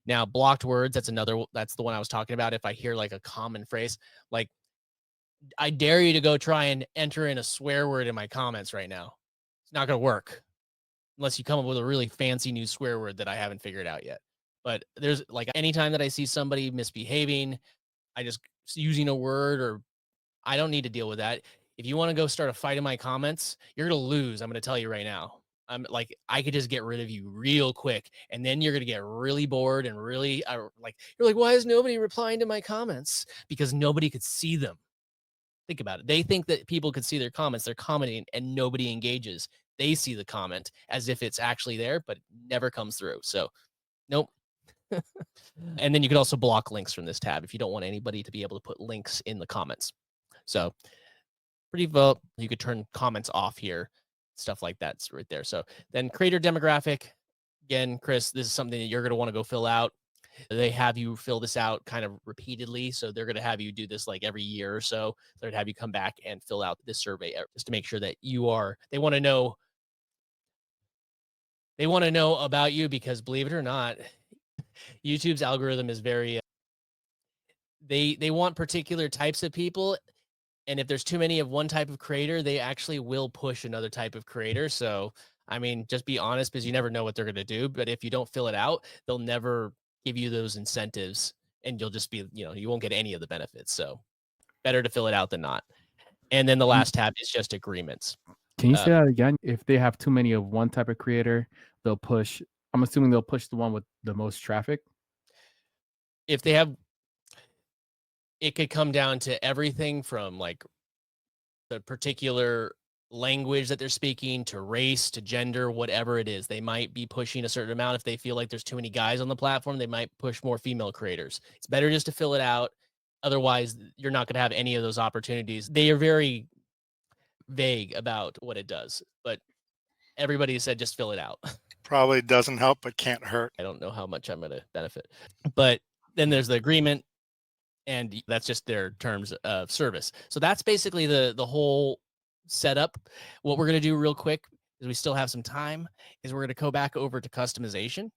Now, blocked words, that's the one I was talking about. If I hear like a common phrase, like, I dare you to go try and enter in a swear word in my comments right now. It's not going to work unless you come up with a really fancy new swear word that I haven't figured out yet. But there's like, anytime that I see somebody misbehaving, I just using a word, or I don't need to deal with that. If you want to go start a fight in my comments, you're going to lose. I'm going to tell you right now. I'm like, I could just get rid of you real quick. And then you're going to get really bored and really like, you're like, why is nobody replying to my comments? Because nobody could see them. Think about it. They think that people could see their comments. They're commenting and nobody engages. They see the comment as if it's actually there, but it never comes through. So, nope. And then you can also block links from this tab if you don't want anybody to be able to put links in the comments. So, pretty well, you could turn comments off here, stuff like that's right there. So, then creator demographic. Again, Chris, this is something that you're going to want to go fill out. They have you fill this out kind of repeatedly. So they're going to have you do this like every year or so. They'd have you come back and fill out this survey just to make sure that they want to know about you, because believe it or not, YouTube's algorithm is very, they want particular types of people. And if there's too many of one type of creator, they actually will push another type of creator. So, I mean, just be honest, because you never know what they're going to do. But if you don't fill it out, they'll never give you those incentives, and you'll just be, you won't get any of the benefits. So better to fill it out than not. And then the last tab is just agreements. Can you say that again? If they have too many of one type of creator, they'll push. I'm assuming they'll push the one with the most traffic. If they have, it could come down to everything from like the particular language that they're speaking, to race, to gender, whatever it is. They might be pushing a certain amount. If they feel like there's too many guys on the platform, they might push more female creators. It's better just to fill it out. Otherwise, you're not going to have any of those opportunities. They are very vague about what it does, but everybody said just fill it out. Probably doesn't help, but can't hurt. I don't know how much I'm going to benefit. But then there's the agreement, and that's just their terms of service. So that's basically the whole setup. What we're going to do real quick, is we still have some time, is we're going to go back over to customization.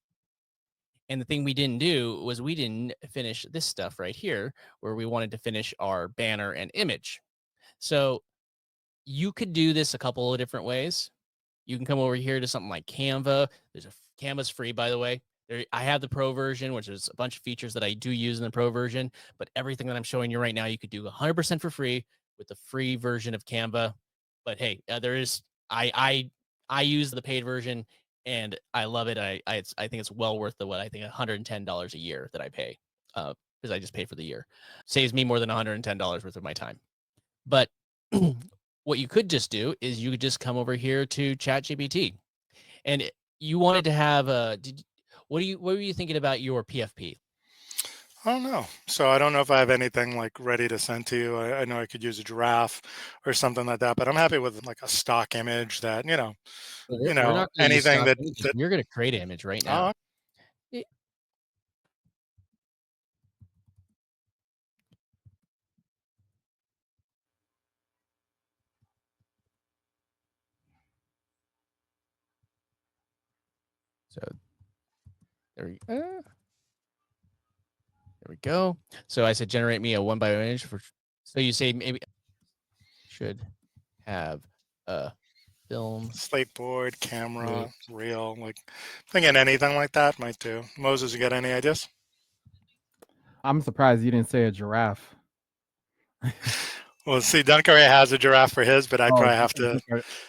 And the thing we didn't do was we didn't finish this stuff right here, where we wanted to finish our banner and image. So you could do this a couple of different ways. You can come over here to something like Canva. Canva's free, by the way. I have the pro version, which is a bunch of features that I do use in the pro version, but everything that I'm showing you right now, you could do 100% for free with the free version of Canva. But hey, I use the paid version and I love it. I think it's well worth I think $110 a year that I pay, because I just pay for the year. Saves me more than $110 worth of my time. But what you could just do is you could just come over here to ChatGPT, and you wanted to have what were you thinking about your PFP? I don't know. So I don't know if I have anything like ready to send to you. I know I could use a giraffe or something like that, but I'm happy with like a stock image that, We're not going to use anything stock that, images. We're going to create an image right now. So there we go. So I said generate me a 1x1 image for. So you say maybe should have a film Slate board, camera, reel, like thinking anything like that might do. Moses, you got any ideas? I'm surprised you didn't say a giraffe. Well, see, Dunkeray has a giraffe for his, but I'd Oh, probably have to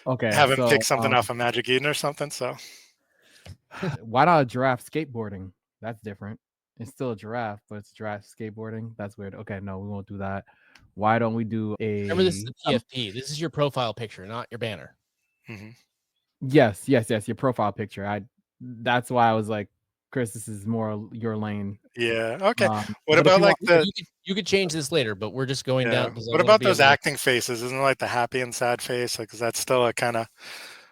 okay. have him So pick something off of Magic Eden or something. So why not a giraffe skateboarding? That's different. It's still a giraffe, but it's giraffe skateboarding. That's weird. Okay, no, we won't do that. Why don't we do a? Remember, this is the PFP. This is your profile picture, not your banner. mhm. Yes. Your profile picture. That's why I was like, Chris, this is more your lane. Yeah. Okay. What but if about you like want- you could change this later, but we're just going yeah. down because What about those acting faces? Isn't it like the happy and sad face? Like, is that still a kind of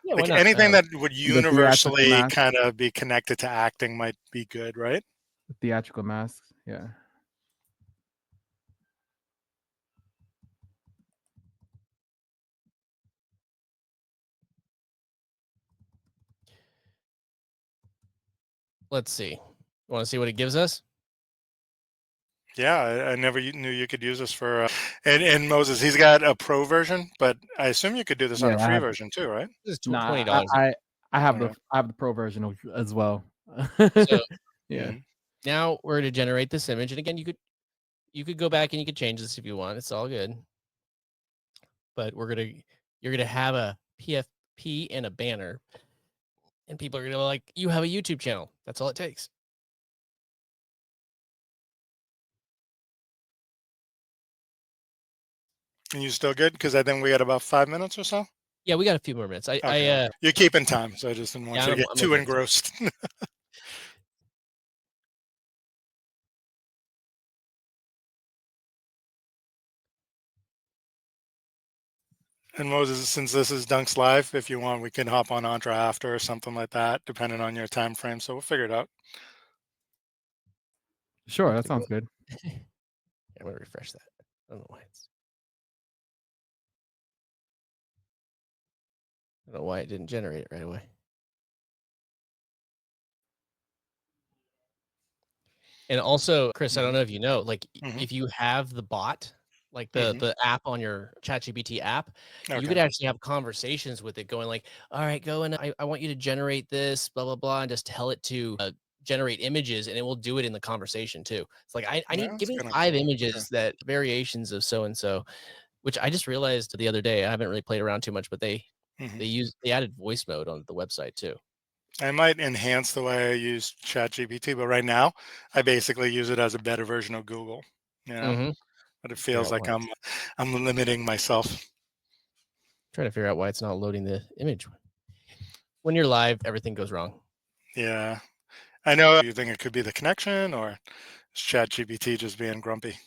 Yeah, why like not? anything that would theatrical universally mask. kind of be connected to acting might be good, right? Theatrical masks? Yeah. Let's see. You want to see what it gives us? Yeah, I never knew you could use this for. And Moses, he's got a pro version, but I assume you could do this on a free version too, right? This is Nah, $20. I have the pro version as well. So yeah. now we're to generate this image, and again, you could go back and you could change this if you want. It's all good. But you're gonna have a PFP and a banner, and people are gonna be like, you have a YouTube channel. That's all it takes. And you still good? Because I think we got about 5 minutes or so. Yeah, we got a few more minutes. Okay. You're keeping time, so I just didn't want you to get too engrossed. And Moses, since this is Dunks Live, if you want, we can hop on Entra after or something like that, depending on your time frame. So we'll figure it out. Sure, that sounds good. Yeah, I'm gonna refresh that. I don't know why it didn't generate it right away. And also, Chris, I don't know if you know, like if you have the bot, like the app on your ChatGPT app, you could actually have conversations with it going like, all right, go and I want you to generate this, blah, blah, blah, and just tell it to generate images, and it will do it in the conversation too. It's like, I need, give me 5 images that variations of so-and-so, which I just realized the other day. I haven't really played around too much, but they added voice mode on the website too. I might enhance the way I use ChatGPT, but right now I basically use it as a better version of Google, you know, but it feels like I'm limiting myself. Trying to figure out why it's not loading the image. When you're live, everything goes wrong. Yeah. I know. You think it could be the connection, or is ChatGPT just being grumpy?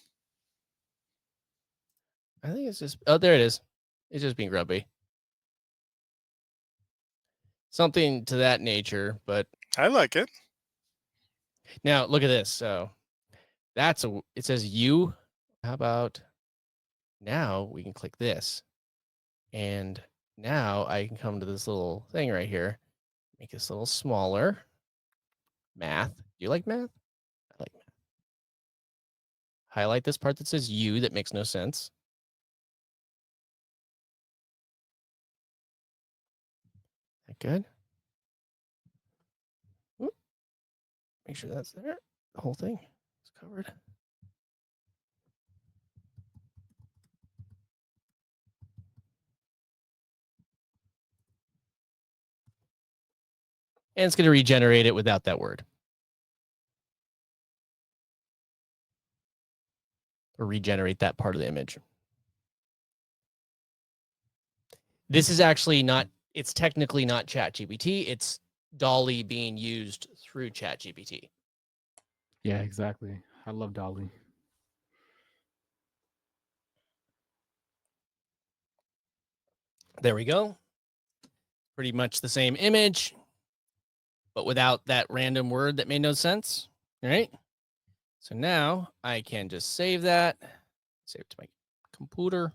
I think it's just, oh, there it is. It's just being grumpy. Something to that nature, but I like it. Now look at this. So it says you. How about now we can click this, and now I can come to this little thing right here, make this a little smaller. Math. Do you like math? I like math. Highlight this part that says you that makes no sense. That good? Oop. Make sure that's there. The whole thing is covered. And it's going to regenerate it without that word. Or regenerate that part of the image. This is actually not, it's technically not ChatGPT. It's Dolly being used through ChatGPT. Yeah, exactly. I love Dolly. There we go. Pretty much the same image, but without that random word that made no sense. All right. So now I can just save that, save it to my computer,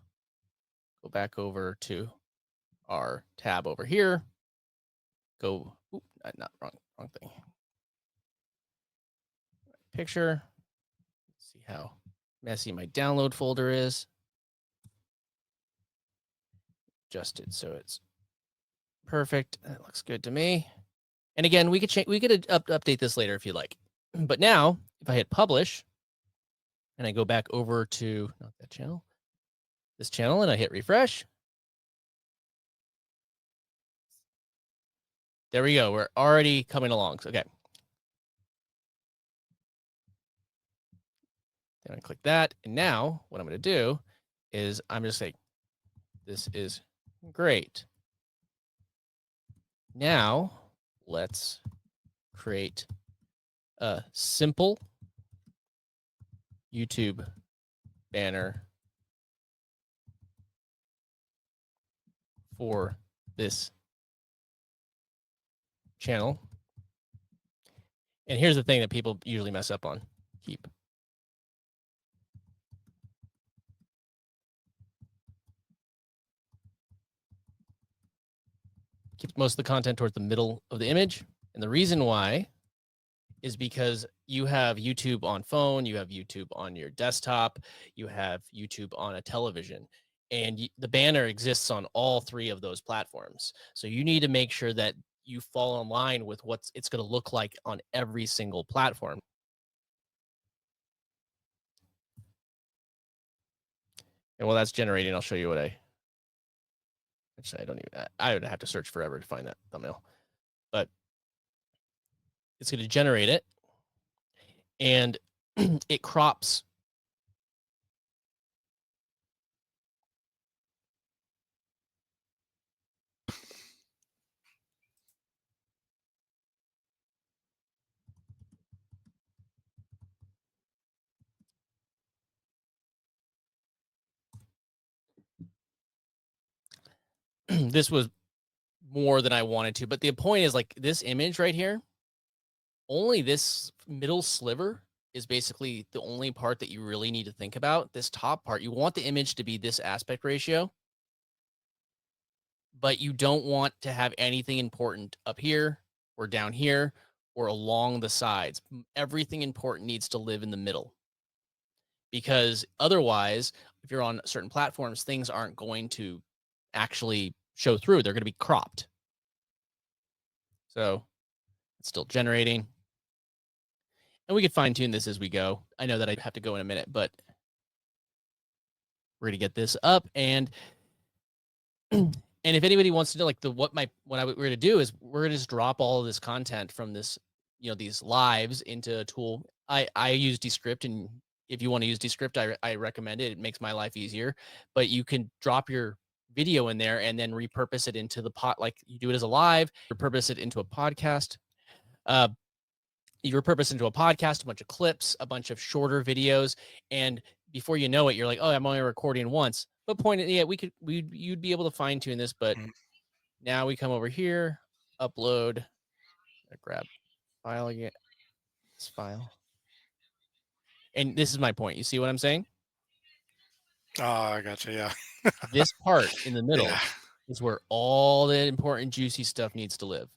go back over to our tab over here, go, not wrong wrong thing. Picture. Let's see how messy my download folder is. Adjusted so it's perfect. That looks good to me. And again, we could update this later if you like. But now, if I hit publish, and I go back over to not that channel, this channel, and I hit refresh. There we go. We're already coming along. So, okay. Then I click that. And now what I'm going to do is I'm just saying, this is great. Now let's create a simple YouTube banner for this channel. And here's the thing that people usually mess up on. Keep most of the content towards the middle of the image. And the reason why is because you have YouTube on phone, you have YouTube on your desktop, you have YouTube on a television, and the banner exists on all three of those platforms. So you need to make sure that you fall in line with what it's going to look like on every single platform. And while that's generating, I'll show you what actually, I would have to search forever to find that thumbnail, but it's going to generate it, and it crops. This was more than I wanted to, but the point is, like, this image right here, only this middle sliver is basically the only part that you really need to think about. This top part, you want the image to be this aspect ratio, but you don't want to have anything important up here or down here or along the sides. Everything important needs to live in the middle, because otherwise, if you're on certain platforms, things aren't going to actually show through. They're going to be cropped. So it's still generating. And we could fine tune this as we go. I know that I have to go in a minute, but we're going to get this up. And if anybody wants to know, like, what we're going to do is we're going to just drop all of this content from this, these lives into a tool. I use Descript, and if you want to use Descript, I recommend it. It makes my life easier. But you can drop your video in there and then repurpose it into the like you do it as a live, repurpose it into a podcast. You repurpose into a podcast, a bunch of clips, a bunch of shorter videos, and before you know it, you're like, oh, I'm only recording once. But you'd be able to fine tune this. But now we come over here, upload, grab file again, this file. And this is my point. You see what I'm saying? Oh, I gotcha. Yeah. This part in the middle is where all the important, juicy stuff needs to live.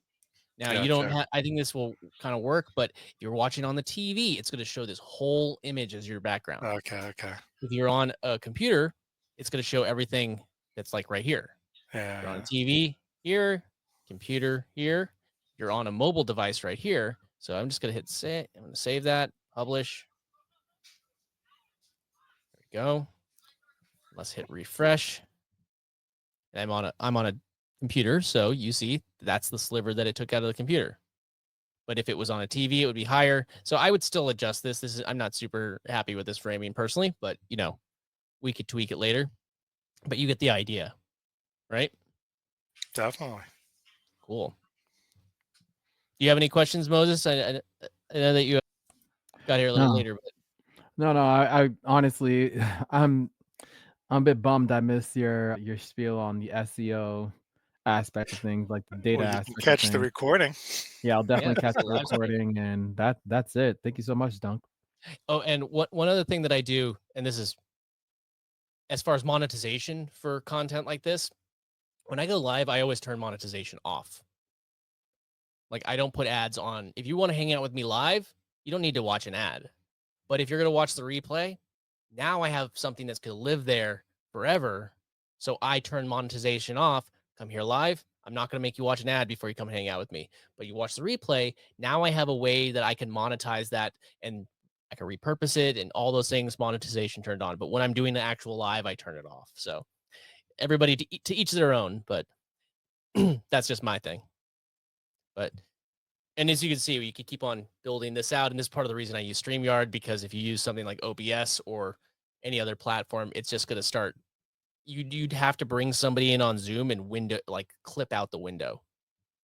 Now, you don't have, I think this will kind of work, but if you're watching on the TV, it's going to show this whole image as your background. Okay. If you're on a computer, it's going to show everything that's like right here. Yeah. You're on TV here, computer here. You're on a mobile device right here. So I'm just going to hit save. I'm going to save that, publish. There we go. Let's hit refresh. And I'm on a computer, so you see that's the sliver that it took out of the computer. But if it was on a TV, it would be higher. So I would still adjust this. I'm not super happy with this framing personally, but we could tweak it later. But you get the idea, right? Definitely. Cool. Do you have any questions, Moses? I know that you got here a little later. But... No. I honestly, I'm a bit bummed I missed your spiel on the SEO aspect of things, like the data aspect. You can catch the recording. Yeah, I'll definitely catch the recording, and that's it. Thank you so much, Dunk. Oh, and one other thing that I do, and this is as far as monetization for content like this, when I go live, I always turn monetization off. Like, I don't put ads on. If you want to hang out with me live, you don't need to watch an ad. But if you're going to watch the replay, now I have something that's going to live there forever. So I turn monetization off, come here live. I'm not going to make you watch an ad before you come hang out with me, but you watch the replay. Now I have a way that I can monetize that, and I can repurpose it and all those things, monetization turned on. But when I'm doing the actual live, I turn it off. So everybody to each their own, but that's just my thing. But and as you can see, you can keep on building this out. And this is part of the reason I use StreamYard, because if you use something like OBS or any other platform, it's just going to start. You'd have to bring somebody in on Zoom and window, like, clip out the window.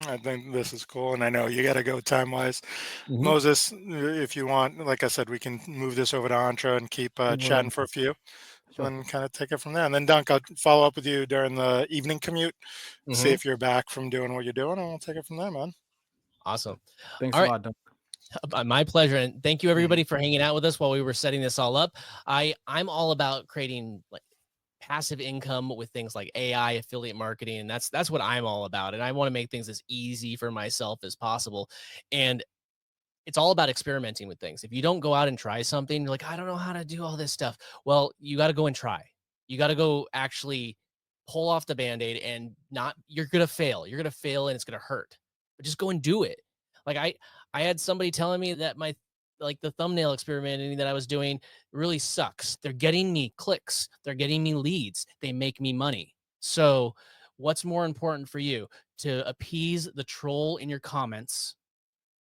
I think this is cool, and I know you got to go time-wise. Mhm. Moses, if you want, like I said, we can move this over to Entra and keep chatting for a few, Sure. and kind of take it from there. And then, Dunk, I'll follow up with you during the evening commute, see Mhm. if you're back from doing what you're doing, and we'll take it from there, man. Awesome. Thanks All a right. lot, Doug. My pleasure. And thank you everybody for hanging out with us while we were setting this all up. I'm all about creating, like, passive income with things like AI, affiliate marketing, and that's what I'm all about. And I want to make things as easy for myself as possible. And it's all about experimenting with things. If you don't go out and try something, you're like, I don't know how to do all this stuff. Well, you got to go and try. You got to go actually pull off the band-aid, and not, you're going to fail. You're going to fail and it's going to hurt. But just go and do it. Like, I had somebody telling me that the thumbnail experimenting that I was doing really sucks. They're getting me clicks. They're getting me leads. They make me money. So, what's more important for you? To appease the troll in your comments,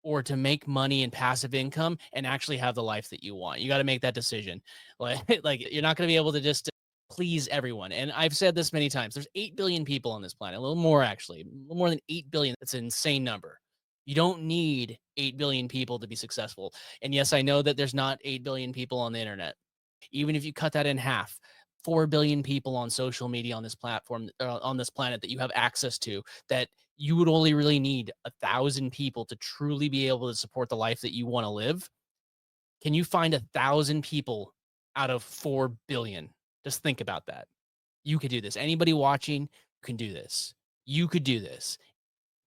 or to make money and passive income and actually have the life that you want? You got to make that decision. Like you're not going to be able to just please everyone. And I've said this many times. There's 8 billion people on this planet, a little more actually, a little more than 8 billion. That's an insane number. You don't need 8 billion people to be successful. And yes, I know that there's not 8 billion people on the internet. Even if you cut that in half, 4 billion people on social media on this platform, on this planet, that you have access to, that you would only really need 1,000 people to truly be able to support the life that you want to live. Can you find 1,000 people out of 4 billion? Just think about that. You could do this. Anybody watching can do this. You could do this.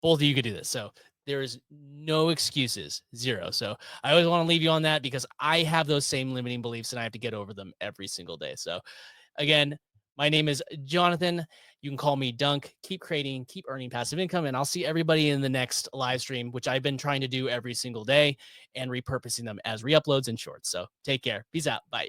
Both of you could do this. So there is no excuses, zero. So I always want to leave you on that, because I have those same limiting beliefs and I have to get over them every single day. So again, my name is Jonathan. You can call me Dunk. Keep creating, keep earning passive income, and I'll see everybody in the next live stream, which I've been trying to do every single day and repurposing them as re-uploads and shorts. So take care. Peace out. Bye.